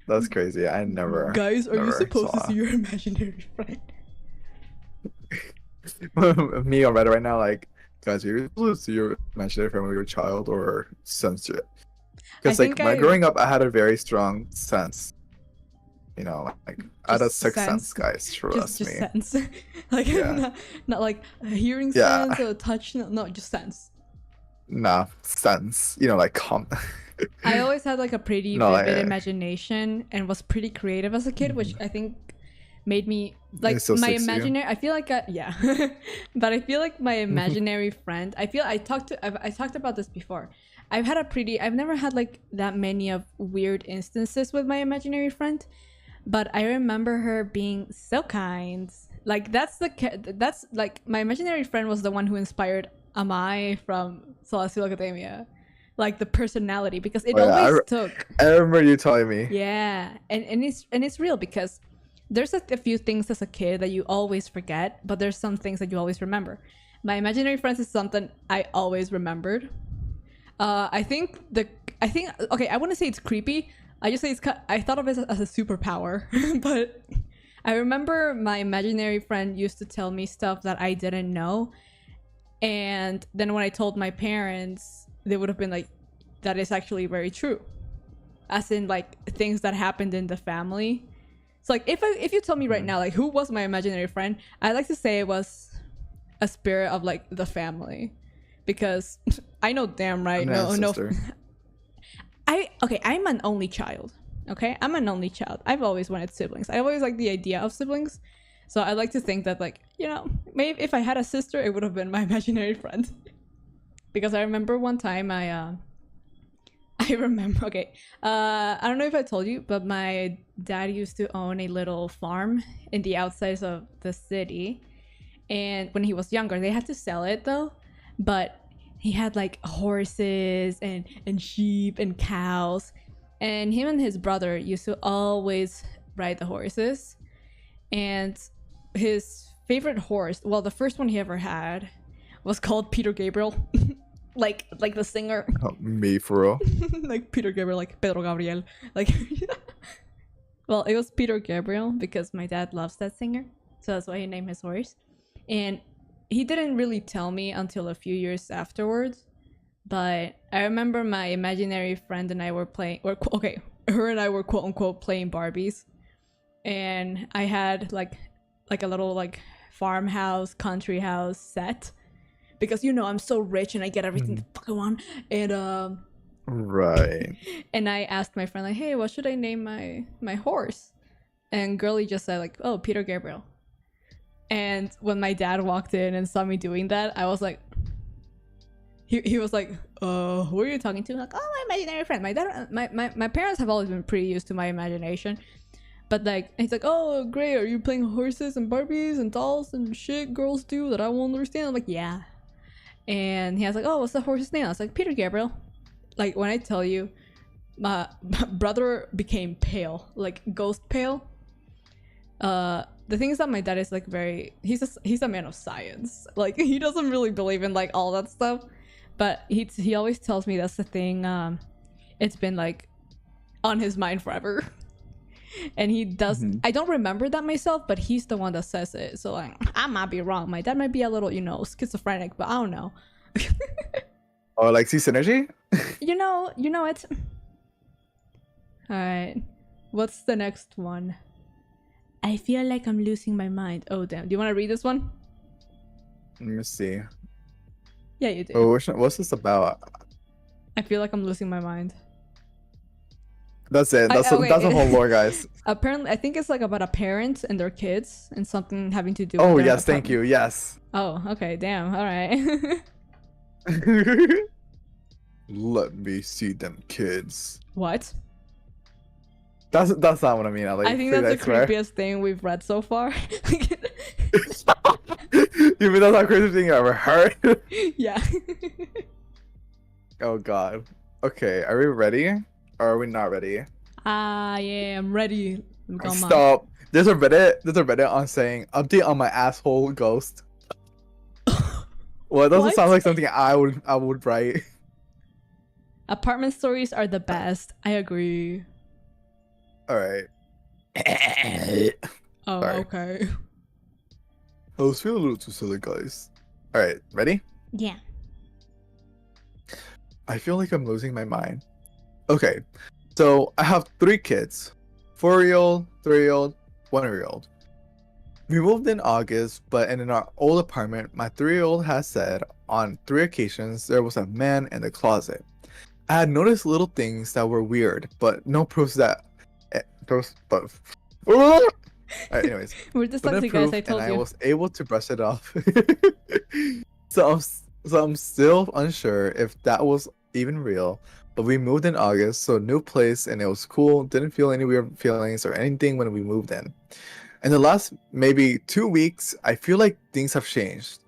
B: That's crazy. I never.
A: Guys, are you
B: never
A: supposed to
B: saw.
A: see your imaginary friend?
B: Me on Reddit right now, like, guys, are you supposed to see your imaginary friend when you're a child or censor it? Because like growing up, I had a very strong sense. You know, like I had a sixth sense, guys. Trust me.
A: Sense. Like
B: Yeah.
A: not like a hearing
B: Yeah.
A: sense or touch. No, just sense.
B: Nah, sense. You know, like
A: I always had like a pretty
B: No,
A: vivid imagination and was pretty creative as a kid, which I think made me like my imaginary. I feel like yeah, but I feel like my imaginary friend. I talked about this before. I've never had like that many of weird instances with my imaginary friend, but I remember her being so kind. Like that's like my imaginary friend was the one who inspired Amai from Celestial Academia, like the personality, because it always took.
B: I remember you telling me.
A: Yeah, and it's real, because there's a few things as a kid that you always forget, but there's some things that you always remember. My imaginary friends is something I always remembered. I think okay, I wouldn't say it's creepy. I just say I thought of it as a superpower. But I remember my imaginary friend used to tell me stuff that I didn't know, and then when I told my parents, they would have been like, that is actually very true, as in like things that happened in the family. So like if you tell me right now like who was my imaginary friend, I like to say it was a spirit of like the family, because I know damn right no I'm an only child. Okay, I'm an only child. I've always wanted siblings. I always like the idea of siblings, so I like to think that, like, you know, maybe if I had a sister, it would have been my imaginary friend. Because I remember one time I remember, okay, I don't know if I told you, but my dad used to own a little farm in the outsides of the city, and when he was younger, they had to sell it though, but he had like horses and sheep and cows, and him and his brother used to always ride the horses. And his favorite horse, well, the first one he ever had was called Peter Gabriel. like the singer.
B: Me for real.
A: Like Peter Gabriel, like Pedro Gabriel, like well, it was Peter Gabriel because my dad loves that singer, so that's why he named his horse. And he didn't really tell me until a few years afterwards, but I remember my imaginary friend and I were playing, or okay, her and I were quote unquote playing Barbies, and I had like a little like farmhouse, country house set, because you know I'm so rich and I get everything the fuck I want. And
B: right.
A: And I asked my friend like, hey, what should I name my horse? And girly just said like, oh, Peter Gabriel. And when my dad walked in and saw me doing that, I was like, he was like, who are you talking to? I'm like, oh, my imaginary friend. My dad, my parents have always been pretty used to my imagination, but like, he's like, oh, great, are you playing horses and Barbies and dolls and shit girls do that I won't understand? I'm like, yeah. And he was like, oh, what's the horse's name? I was like, Peter Gabriel. Like, when I tell you, my brother became pale, like ghost pale. The thing is that my dad is like he's a man of science. Like, he doesn't really believe in like all that stuff, but he always tells me that's the thing. It's been like on his mind forever. And he does. I don't remember that myself, but he's the one that says it. So like, I might be wrong. My dad might be a little, you know, schizophrenic, but I don't know.
B: Oh, like see synergy?
A: you know it. All right, what's the next one? I feel like I'm losing my mind. Oh damn! Do you want to read this one?
B: Let me see.
A: Yeah, you do.
B: Oh, what's this about?
A: I feel like I'm losing my mind.
B: That's it. That's a whole lore, guys.
A: Apparently, I think it's like about a parent and their kids and something having to do.
B: Oh
A: with
B: yes, thank you. Yes.
A: Oh, okay. Damn. All right.
B: Let me see them kids.
A: What?
B: That's not what I mean.
A: I think that's the creepiest thing we've read so far.
B: You mean that's the craziest thing you ever heard?
A: Yeah.
B: Oh god. Okay, are we ready? Or are we not ready?
A: Yeah, I'm ready. Come on.
B: Stop. There's a Reddit on saying update on my asshole ghost. Well, it doesn't
A: What?
B: sound like something I would write.
A: Apartment stories are the best. I agree.
B: All right.
A: Oh,
B: Sorry.
A: okay.
B: I was feeling a little too silly, guys. All right, ready?
A: Yeah.
B: I feel like I'm losing my mind. Okay, so I have 3 kids: 4-year-old, 3-year-old, 1-year-old. We moved in August, but in our old apartment, my 3-year-old has said on 3 occasions there was a man in the closet. I had noticed little things that were weird, but no proofs that. Alright, anyways,
A: We're
B: but no
A: dyslexic, guys.
B: proof,
A: I
B: and
A: told
B: I
A: you.
B: was able to brush it off. So I'm still unsure if that was even real. But we moved in August, so new place, and it was cool. Didn't feel any weird feelings or anything when we moved in. In the last maybe 2 weeks, I feel like things have changed.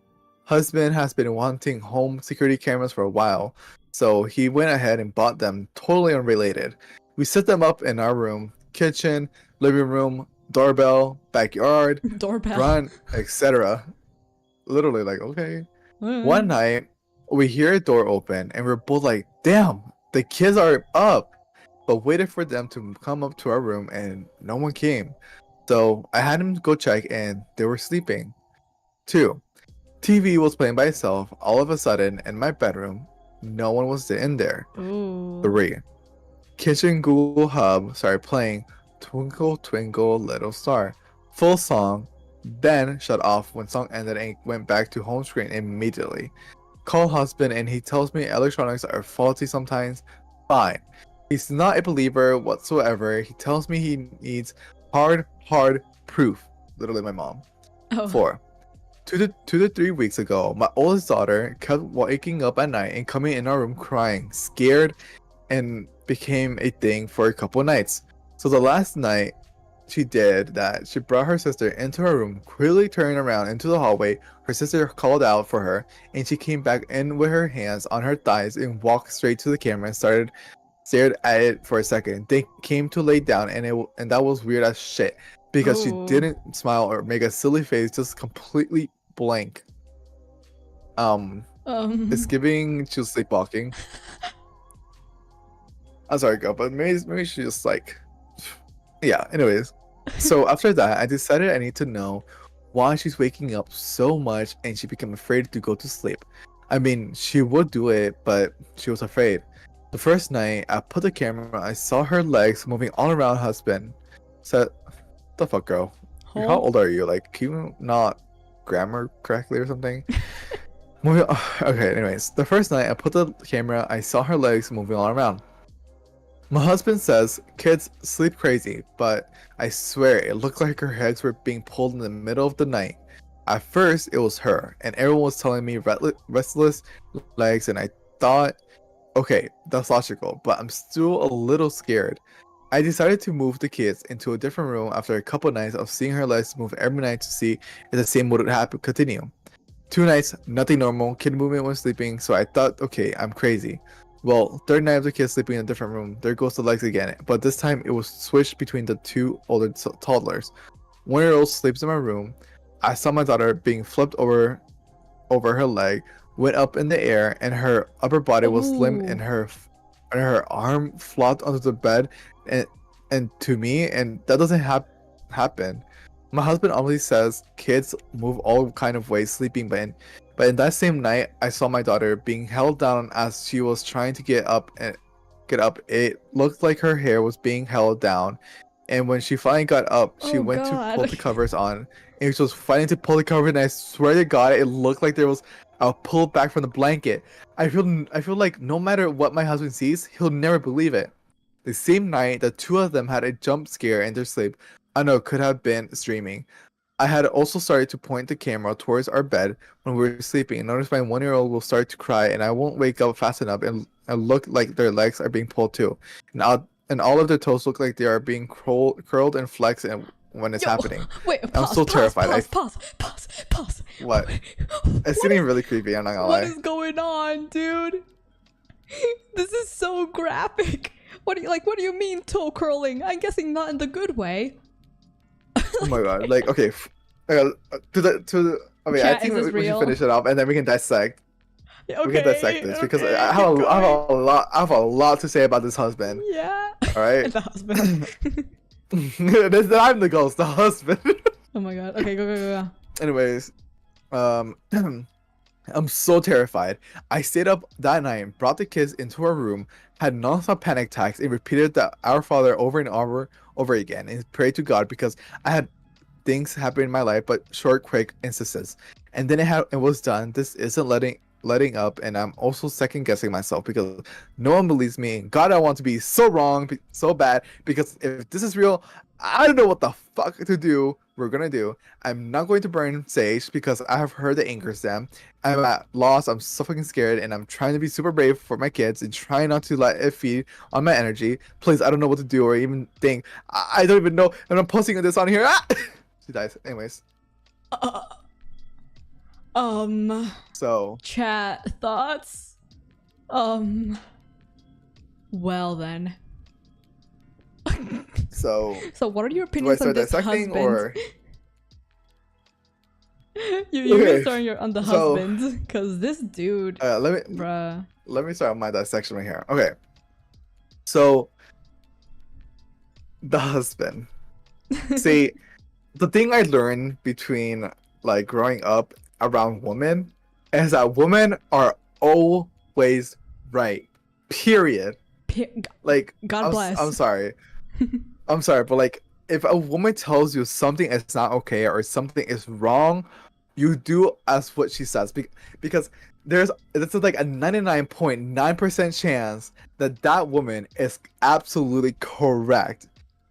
B: Husband has been wanting home security cameras for a while, so he went ahead and bought them, totally unrelated. We set them up in our room, kitchen, living room, doorbell, backyard,
A: Doorbell.
B: front, etc. Literally, like, okay.
A: Mm.
B: One night, we hear a door open, and we're both like, damn, the kids are up. But waited for them to come up to our room, and no one came. So I had him go check, and they were sleeping. 2. TV was playing by itself all of a sudden in my bedroom. No one was in there.
A: Ooh.
B: 3. Kitchen Google Hub started playing Twinkle Twinkle Little Star. Full song, then shut off when song ended and went back to home screen immediately. Call husband and he tells me electronics are faulty sometimes. Fine. He's not a believer whatsoever. He tells me he needs hard proof. Literally my mom.
A: Oh.
B: 4. 2 to 3 weeks ago, my oldest daughter kept waking up at night and coming in our room crying, scared, and became a thing for a couple nights. So the last night she did that, she brought her sister into her room, quickly turning around into the hallway. Her sister called out for her, and she came back in with her hands on her thighs and walked straight to the camera and stared at it for a second. They came to lay down, and that was weird as shit because she
A: Oh.
B: didn't smile or make a silly face, just completely blank. It's giving she was sleepwalking. I'm sorry, girl, but maybe she just like, yeah. Anyways, so after that, I decided I need to know why she's waking up so much, and she became afraid to go to sleep. I mean, she would do it, but she was afraid. The first night I put the camera, I saw her legs moving all around husband. Said, the fuck, girl?
A: Huh?
B: How old are you? Like, can you not grammar correctly or something? Okay, anyways, the first night I put the camera, I saw her legs moving all around. My husband says kids sleep crazy, but I swear it looked like her legs were being pulled in the middle of the night. At first, it was her, and everyone was telling me restless legs, and I thought, okay, that's logical, but I'm still a little scared. I decided to move the kids into a different room after a couple nights of seeing her legs move every night to see if the same would happen continue. 2 nights, nothing normal, kid movement when sleeping, so I thought, okay, I'm crazy. Well, 3rd night of the kids sleeping in a different room, there goes the legs again, but this time it was switched between the 2 older toddlers. 1-year-old sleeps in my room. I saw my daughter being flipped over her leg, went up in the air, and her upper body was limp, and her arm flopped onto the bed, and to me, and that doesn't happen. My husband always says kids move all kind of ways sleeping, but in that same night, I saw my daughter being held down as she was trying to get up. It looked like her hair was being held down, and when she finally got up, she went to pull the covers on, and she was fighting to pull the covers. And I swear to God, it looked like there was a pull back from the blanket. I feel like no matter what my husband sees, he'll never believe it. The same night, the 2 of them had a jump scare in their sleep. I know, could have been streaming. I had also started to point the camera towards our bed when we were sleeping, and noticed my 1-year-old will start to cry, and I won't wake up fast enough, and look like their legs are being pulled too, and all of their toes look like they are being curled and flexed, and when it's happening.
A: Wait,
B: I'm so terrified.
A: Pause.
B: What? It's getting really creepy. I'm not gonna lie.
A: What is going on, dude? This is so graphic. What do you mean toe curling? I'm guessing not in the good way.
B: Oh my god! Like, okay, I mean, I
A: Chat,
B: think
A: is this
B: we should
A: real?
B: finish it up, and then we can dissect.
A: Okay,
B: We can dissect this because
A: okay,
B: I
A: keep
B: have a
A: going.
B: lot. I have a lot to say about this husband.
A: Yeah.
B: All right.
A: The husband.
B: I'm the ghost, the husband.
A: Oh my god. Okay, go.
B: Anyways, I'm so terrified. I stayed up that night, brought the kids into our room, had non-stop panic attacks, and repeated the Our Father over and over again, and prayed to God because I had things happen in my life, but short, quick instances. And then it was done. This isn't letting up, and I'm also second guessing myself because no one believes me. And God, I want to be so wrong, so bad, because if this is real, I don't know what the fuck to do. We're gonna do. I'm not going to burn sage because I have heard that angers them. I'm at loss. I'm so fucking scared, and I'm trying to be super brave for my kids and trying not to let it feed on my energy. Please, I don't know what to do or even think. I don't even know, and I'm posting this on here. Ah! She dies. Anyways. So.
A: Chat thoughts. Well then.
B: So
A: what are your
B: do I
A: opinions on
B: start
A: this
B: dissecting
A: husband?
B: or?
A: you
B: Okay,
A: can start on the
B: so-
A: husband, because this dude, bruh.
B: Let me start my dissection right here. Okay. So the husband. See, the thing I learned between like growing up around women is that women are always right. Period. Like
A: God bless.
B: I'm sorry. I'm sorry, but like if a woman tells you something is not okay or something is wrong, you do as what she says because this is like a 99.9% chance that that woman is absolutely correct.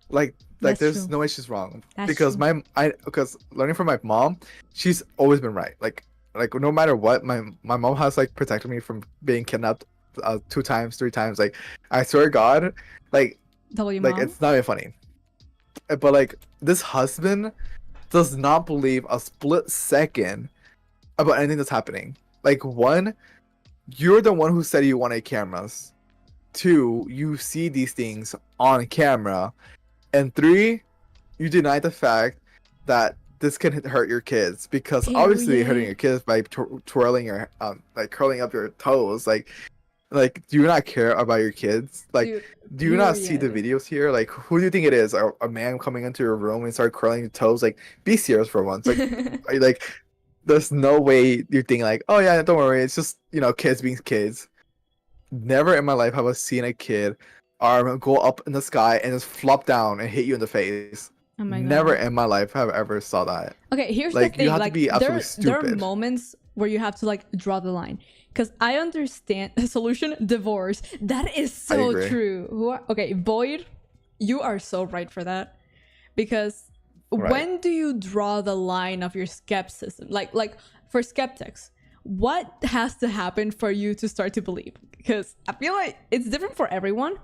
B: Like
A: That's
B: there's
A: true.
B: no way she's wrong.
A: That's
B: Because
A: true.
B: because learning from my mom, she's always been right. Like no matter what, my mom has like protected me from being kidnapped 2 times, 3 times. Like I swear to God, like
A: W
B: like
A: mom.
B: it's not even funny. But like this husband does not believe a split second about anything that's happening. Like 1, you're the one who said you wanted cameras. 2, you see these things on camera. And 3, you deny the fact that this can hurt your kids because obviously hurting
A: Period.
B: your kids by twirling your like curling up your toes. Like do you not care about your kids? Like
A: Dude,
B: do you not see the
A: period.
B: videos here? Like who do you think it is? A man coming into your room and start curling your toes? Like be serious for once. Like there's no way you think like, oh yeah, don't worry, it's just kids being kids. Never in my life have I seen a kid arm go up in the sky and just flop down and hit you in the face.
A: Oh my God.
B: Never in my life have I ever saw that.
A: Okay, here's
B: Like,
A: the thing.
B: you have to
A: Like
B: be absolutely
A: there are
B: stupid.
A: moments where you have to like draw the line. Because I understand solution divorce. That is so
B: agree.
A: true. Okay, Boyd, you are so right for that. Because
B: Right.
A: when do you draw the line of your skepticism? Like for skeptics, what has to happen for you to start to believe? Because I feel like it's different for everyone.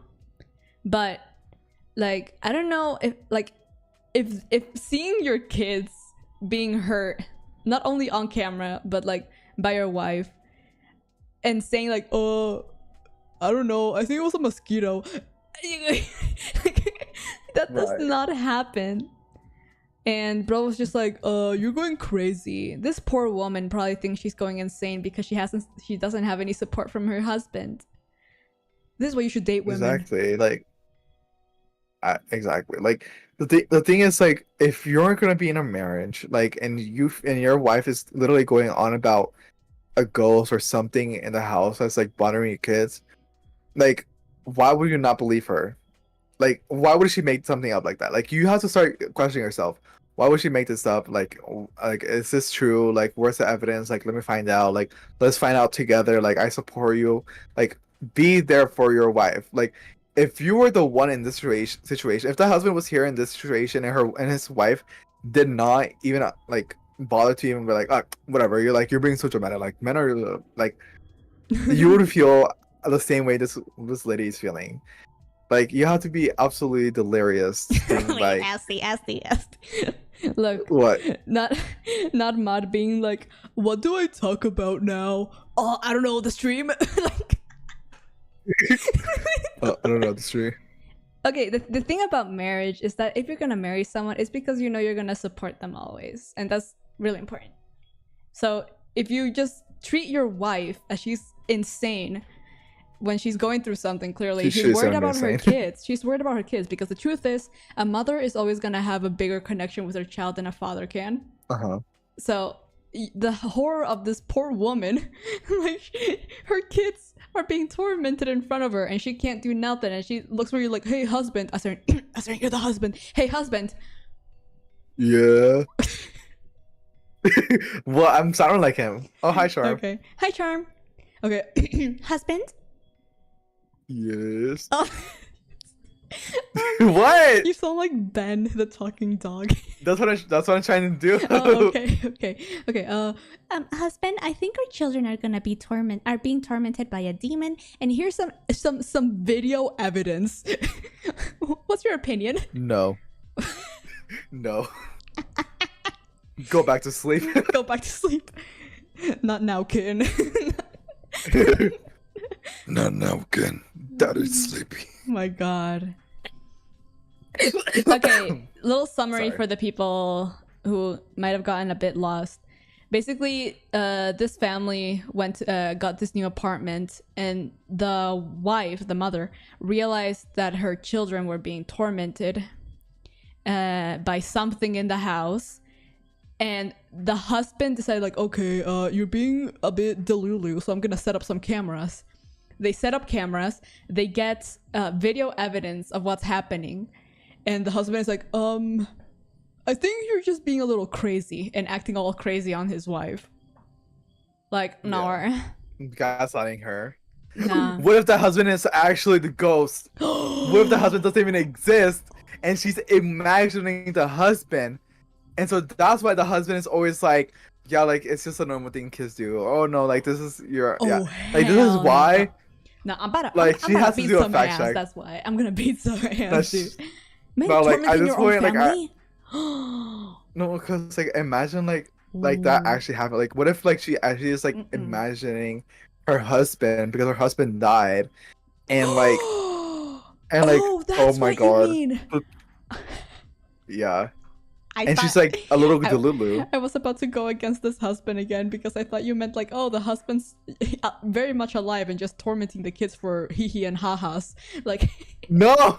A: But like I don't know if seeing your kids being hurt not only on camera but like by your wife and saying like, oh, I don't know, I think it was a mosquito. That does
B: Right.
A: not happen. And bro was just like, you're going crazy. This poor woman probably thinks she's going insane because she doesn't have any support from her husband. This is why you should date women.
B: Exactly. Like exactly. Like the thing is, like, if you're gonna be in a marriage, like, and your wife is literally going on about a ghost or something in the house that's like bothering your kids, like, why would you not believe her? Like, why would she make something up like that? Like, you have to start questioning yourself. Why would she make this up? Like, is this true? Like, where's the evidence? Like, let me find out. Like, let's find out together. Like, I support you. Like, be there for your wife. Like, if you were the one in this situation, if the husband was here in this situation and his wife did not even like bother to even be like, oh, whatever, you're being so dramatic. Like, men are like, you would feel the same way this lady is feeling. Like, you have to be absolutely delirious. Like,
A: Asti. Look,
B: what?
A: not Mud being like, what do I talk about now? Oh, I don't know, the stream. Like,
B: I don't know. That's true.
A: Okay, the thing about marriage is that if you're gonna marry someone, it's because you know you're gonna support them always, and that's really important. So if you just treat your wife as she's insane when she's going through something, clearly she's worried about her kids. She's worried about her kids because the truth is, a mother is always gonna have a bigger connection with her child than a father can. So the horror of this poor woman, like her kids are being tormented in front of her and she can't do nothing, and she looks where you're like, hey husband, Asterion, you're the husband, hey husband.
B: Yeah. Well, I'm sounding like him. Oh, hi Charm.
A: Okay, hi Charm. Okay. Husband.
B: Yes.
A: Oh.
B: What?
A: You sound like Ben the talking dog.
B: That's what I'm trying to do.
A: Oh, okay. Husband, I think our children are gonna be being tormented by a demon, and here's some video evidence. What's your opinion?
B: No. No. Go back to sleep.
A: Go back to sleep. Not now, kid.
B: Not now, kid. Daddy's sleepy.
A: My God. Okay, little summary
B: Sorry.
A: for the people who might have gotten a bit lost. Basically, this family got this new apartment, and the wife, the mother, realized that her children were being tormented by something in the house, and the husband decided, like, okay, you're being a bit delulu, so I'm gonna set up some cameras. They set up cameras. They get video evidence of what's happening. And the husband is like, I think you're just being a little crazy and acting all crazy on his wife. Like, no.
B: Yeah. Gaslighting her.
A: Nah.
B: What if the husband is actually the ghost? What if the husband doesn't even exist and she's imagining the husband? And so that's why the husband is always like, yeah, like, it's just a normal thing kids do. Oh no, like, this is your, yeah. Like, this is why.
A: No, I'm about to,
B: like,
A: I'm
B: she
A: about
B: has
A: to
B: to
A: beat
B: do a
A: some
B: fact
A: ass.
B: check.
A: That's why. I'm gonna beat some ass, dude. Men
B: no, like, at
A: tormenting
B: this
A: your own
B: point,
A: family?
B: No, because, like, imagine, like that actually happened. Like, what if, like, she actually is, like, imagining her husband because her husband died, and, like, and, like,
A: that's
B: oh my
A: what
B: God.
A: You mean.
B: Yeah. And she's like a little delulu.
A: I was about to go against this husband again because I thought you meant like, oh, the husband's very much alive and just tormenting the kids for hee and ha-has. Like,
B: no.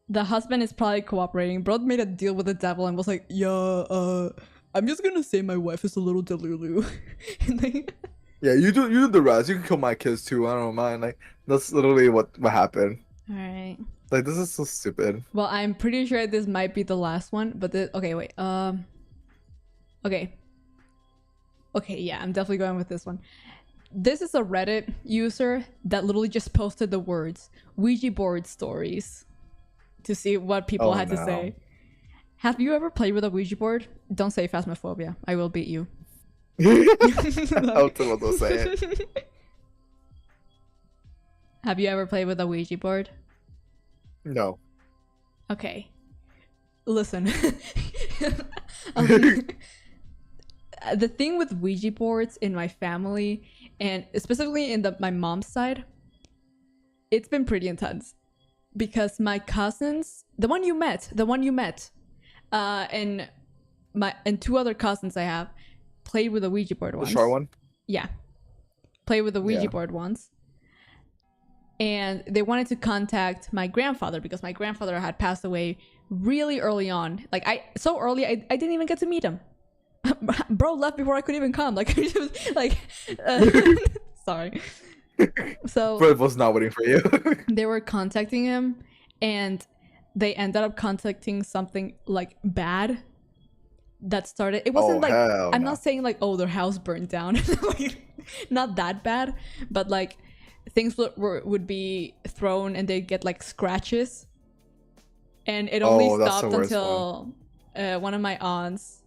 A: The husband is probably cooperating. Bro made a deal with the devil and was like, yeah, I'm just gonna say my wife is a little delulu. And like,
B: yeah, you do the rest. You can kill my kids too. I don't mind. Like, that's literally what happened.
A: all right.
B: Like, this is so stupid.
A: Well, I'm pretty sure this might be the last one, but okay, wait. Okay, yeah, I'm definitely going with this one. This is a Reddit user that literally just posted the words Ouija board stories to see what people had to say. Have you ever played with a Ouija board? Don't say phasmophobia. I will beat you.
B: I was about to say it.
A: Have you ever played with a Ouija board?
B: No.
A: Okay. Listen. The thing with Ouija boards in my family, and specifically in my mom's side, it's been pretty intense. Because my cousins, the one you met, and two other cousins I have, played with a Ouija board once.
B: The short one?
A: Yeah. Played with a Ouija board once. And they wanted to contact my grandfather because my grandfather had passed away really early on. Like, so early, I didn't even get to meet him. Bro left before I could even come. Like, sorry. So
B: Bro was not waiting for you.
A: They were contacting him, and they ended up contacting something like bad that started. It wasn't I'm not saying like, oh, their house burned down. Like, not that bad, but like things would be thrown and they'd get like scratches, and it only stopped until one of my aunts,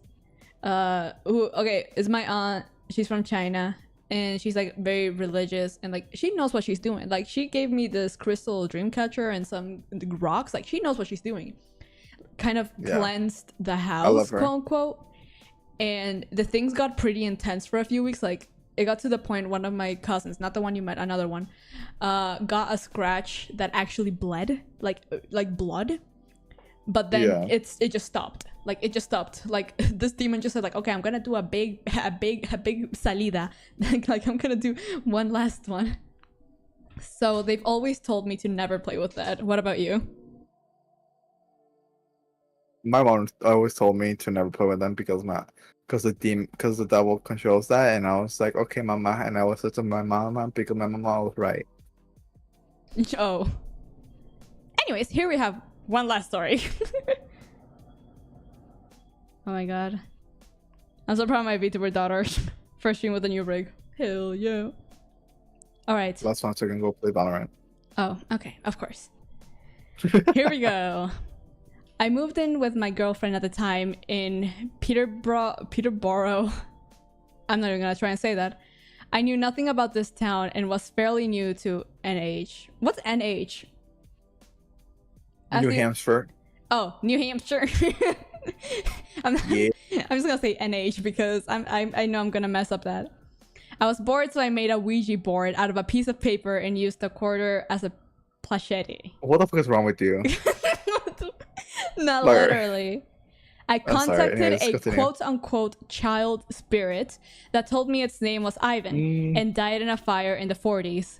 A: is my aunt. She's from China, and she's like very religious, and like she knows what she's doing. Like, she gave me this crystal dream catcher and some rocks. Like, she knows what she's doing. Kind of cleansed the house, quote unquote. And the things got pretty intense for a few weeks. Like, it got to the point one of my cousins, not the one you met, another one, got a scratch that actually bled, like blood. But then it just stopped. Like it just stopped. Like this demon just said, like, okay, I'm gonna do a big salida. like I'm gonna do one last one. So they've always told me to never play with that. What about you?
B: My mom always told me to never play with them because the devil controls that, and I was like, okay, mama, and I was listening to my mama because my mama was right.
A: Oh. Anyways, here we have one last story. Oh my god. I'm so proud of my VTuber daughter. First stream with a new rig. Hell yeah. Alright.
B: Last one, so I can go play Valorant.
A: Oh, okay. Of course. Here we go. I moved in with my girlfriend at the time in Peterborough. I'm not even gonna try and say that. I knew nothing about this town and was fairly new to NH. What's NH?
B: New Hampshire.
A: Oh, New Hampshire. I'm just gonna say NH because I know I'm gonna mess up that. I was bored, so I made a Ouija board out of a piece of paper and used a quarter as a planchette.
B: What the fuck is wrong with you?
A: Not literally. I contacted a
B: continue.
A: quote-unquote child spirit that told me its name was Ivan and died in a fire in the 40s.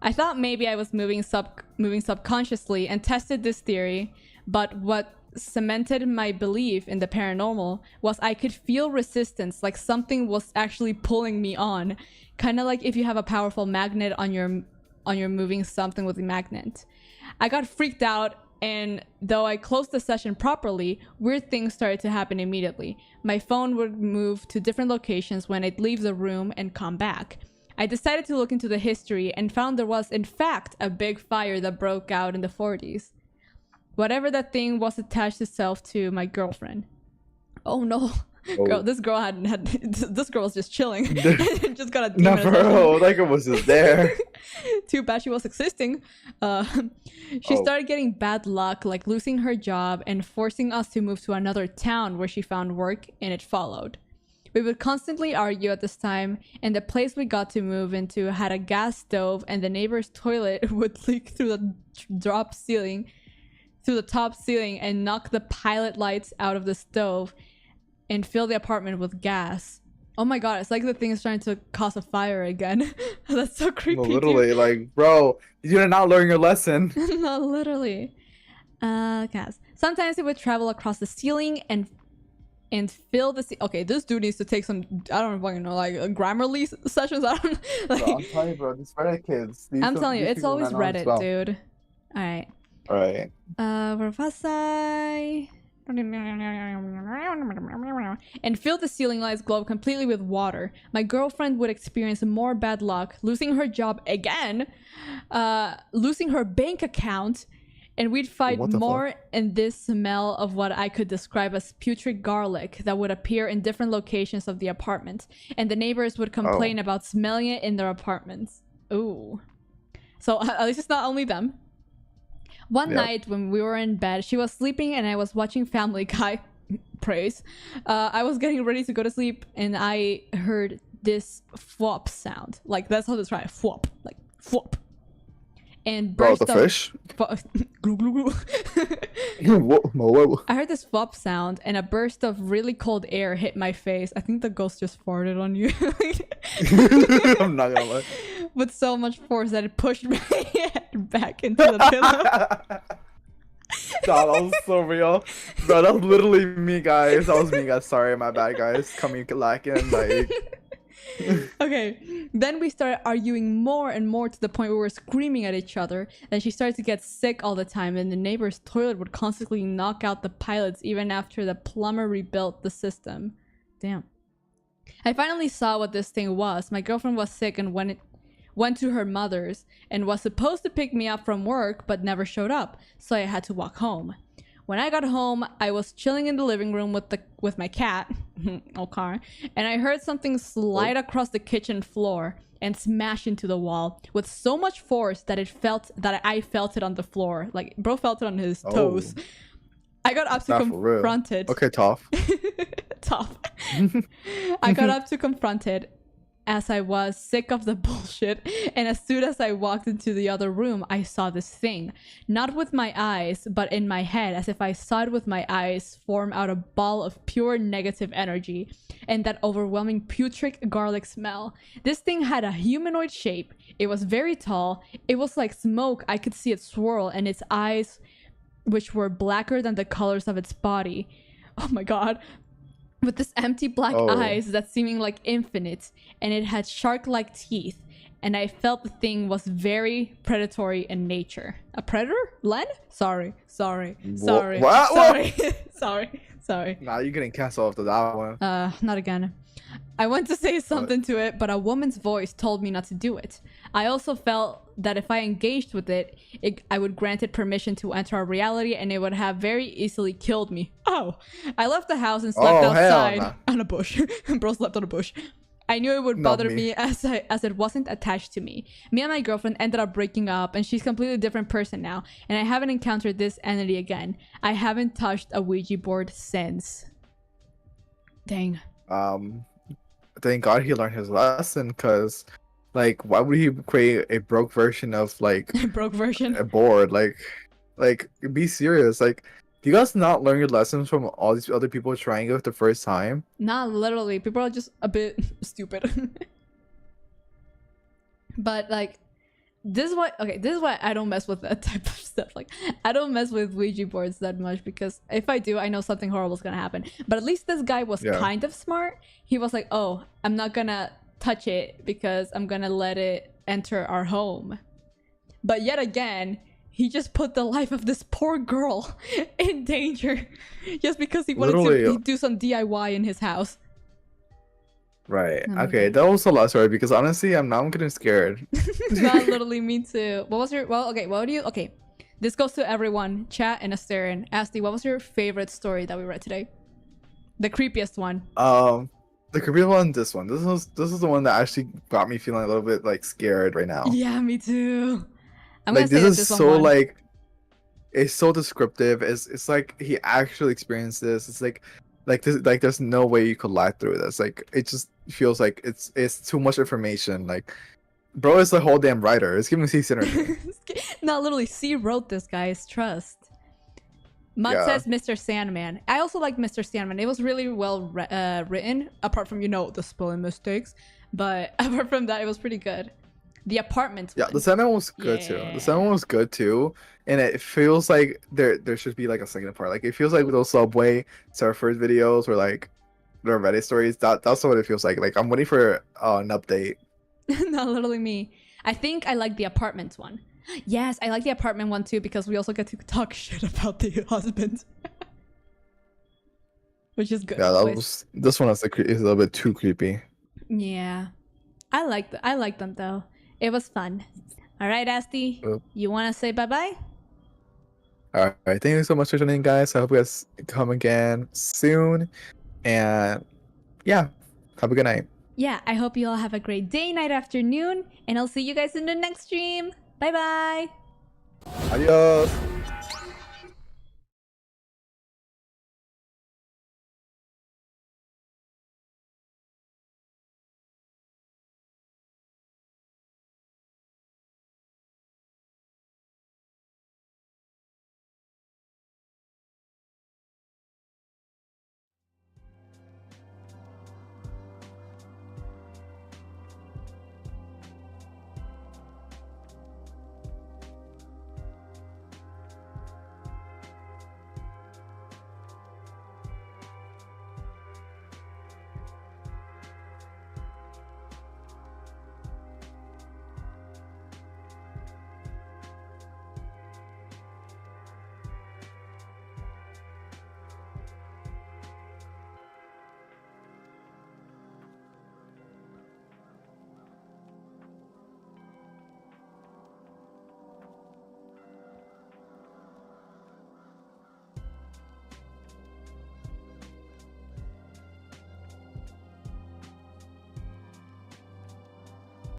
A: I thought maybe I was moving subconsciously and tested this theory, but what cemented my belief in the paranormal was I could feel resistance, like something was actually pulling me on, kind of like if you have a powerful magnet on your moving something with a magnet. I got freaked out, and though I closed the session properly, weird things started to happen immediately. My phone would move to different locations when I'd leave the room and come back. I decided to look into the history and found there was in fact a big fire that broke out in the 40s. Whatever that thing was attached itself to my girlfriend. Oh no.
B: Oh.
A: Girl, this girl this girl was just chilling. Just got a demon.
B: No, like it was just there.
A: Too bad she was existing. She started getting bad luck, like losing her job and forcing us to move to another town where she found work, and it followed. We would constantly argue at this time, and the place we got to move into had a gas stove, and the neighbor's toilet would leak through the top ceiling and knock the pilot lights out of the stove and fill the apartment with gas. Oh my god, it's like the thing is trying to cause a fire again. That's so creepy.
B: No, literally, dude. Like, bro, you did not learn your lesson.
A: Not literally. Gas. Sometimes it would travel across the ceiling and fill the okay, this dude needs to take some, I don't fucking know, like Grammarly sessions. I don't like.
B: Bro, I'm telling you, bro, these Reddit kids.
A: I'm telling you, it's always Reddit, dude. Alright.
B: Alright.
A: Where was I? And filled the ceiling lights globe completely with water. My girlfriend would experience more bad luck, losing her job again, losing her bank account, and we'd fight more in this smell of what I could describe as putrid garlic that would appear in different locations of the apartment, and the neighbors would complain about smelling it in their apartments. Ooh. So at least it's not only them. One night when we were in bed, she was sleeping and I was watching Family Guy. Praise. I was getting ready to go to sleep and I heard this flop sound. Like, that's how to try it. Flop. Like, flop. And burst
B: the fish?
A: Glue, glue,
B: Whoa.
A: I heard this flop sound and a burst of really cold air hit my face. I think the ghost just farted on you.
B: I'm not gonna lie.
A: With so much force that it pushed my head back into the pillow.
B: God, that was so real. Bro, that was literally me, guys. That was me, guys. Sorry, my bad, guys. Coming lacking, like...
A: Okay, then we started arguing more and more to the point where we were screaming at each other. Then she started to get sick all the time, and the neighbor's toilet would constantly knock out the pilots even after the plumber rebuilt the system. Damn. I finally saw what this thing was. My girlfriend was sick and went to her mother's and was supposed to pick me up from work but never showed up, so I had to walk home. When I got home, I was chilling in the living room with my cat, okay, and I heard something slide across the kitchen floor and smash into the wall with so much force that I felt it on the floor. Like, bro felt it on his toes. I got up to confront it.
B: Okay, tough.
A: Tough. I got up to confront it, as I was sick of the bullshit, and as soon as I walked into the other room, I saw this thing. Not with my eyes, but in my head, as if I saw it with my eyes form out a ball of pure negative energy, and that overwhelming putrid garlic smell. This thing had a humanoid shape. It was very tall. It was like smoke. I could see it swirl, and its eyes, which were blacker than the colors of its body. Oh my god. With this empty black eyes that seeming like infinite, and it had shark-like teeth, and I felt the thing was very predatory in nature. A predator? Len? Sorry.
B: Nah, you're getting canceled after that one.
A: Not again. I went to say something to it, but a woman's voice told me not to do it. I also felt that if I engaged with it, I would grant it permission to enter our reality, and it would have very easily killed me. Oh, I left the house and slept outside on a bush. Bro slept on a bush. I knew it would bother me as it wasn't attached to me. Me and my girlfriend ended up breaking up, and she's a completely different person now, and I haven't encountered this entity again. I haven't touched a Ouija board since. Dang.
B: Thank God he learned his lesson, because like, why would he create a broke version of like a board? Like be serious. Like, do you guys not learn your lessons from all these other people trying it the first time?
A: Not literally. People are just a bit stupid. But like, this is why I don't mess with that type of stuff. Like, I don't mess with Ouija boards that much, because if I do, I know something horrible is gonna happen. But at least this guy was kind of smart. He was like, oh, I'm not gonna touch it because I'm gonna let it enter our home. But yet again, he just put the life of this poor girl in danger just because he wanted to do some DIY in his house.
B: Right. Okay, that was a lot, sorry, because honestly, I'm getting scared.
A: That literally me too. What was your this goes to everyone, chat and Asterion. Asti, what was your favorite story that we read today? The creepiest one.
B: The creepiest one, this one. This is the one that actually got me feeling a little bit like scared right now.
A: Yeah, me too. I'm
B: like,
A: gonna say
B: this is so
A: one.
B: like, it's so descriptive. It's like he actually experienced this. It's like this, like there's no way you could lie through this. Like, it just feels like it's too much information. Like, bro is the whole damn writer. It's giving C synergy.
A: No, literally, C wrote this, guys. Trust. Mud says Mr. Sandman. I also like Mr. Sandman. It was really well written, apart from, the spelling mistakes. But apart from that, it was pretty good. The apartment one.
B: The Sandman was good too. The Sandman was good too. And it feels like there should be like a second part. Like, it feels like with those Subway Surfers videos or like the Reddit stories. That's what it feels like. Like, I'm waiting for an update.
A: Not literally me. I think I like the apartment one. Yes, I like the apartment one too, because we also get to talk shit about the husband. Which is good.
B: Yeah, this one is a little bit too creepy.
A: Yeah. I like them though. It was fun. All right, Asti, you want to say bye-bye?
B: All right, thank you so much for joining, guys. I hope you guys come again soon. And yeah, have a good night.
A: Yeah, I hope you all have a great day, night, afternoon, and I'll see you guys in the next stream. Bye-bye.
B: Adios.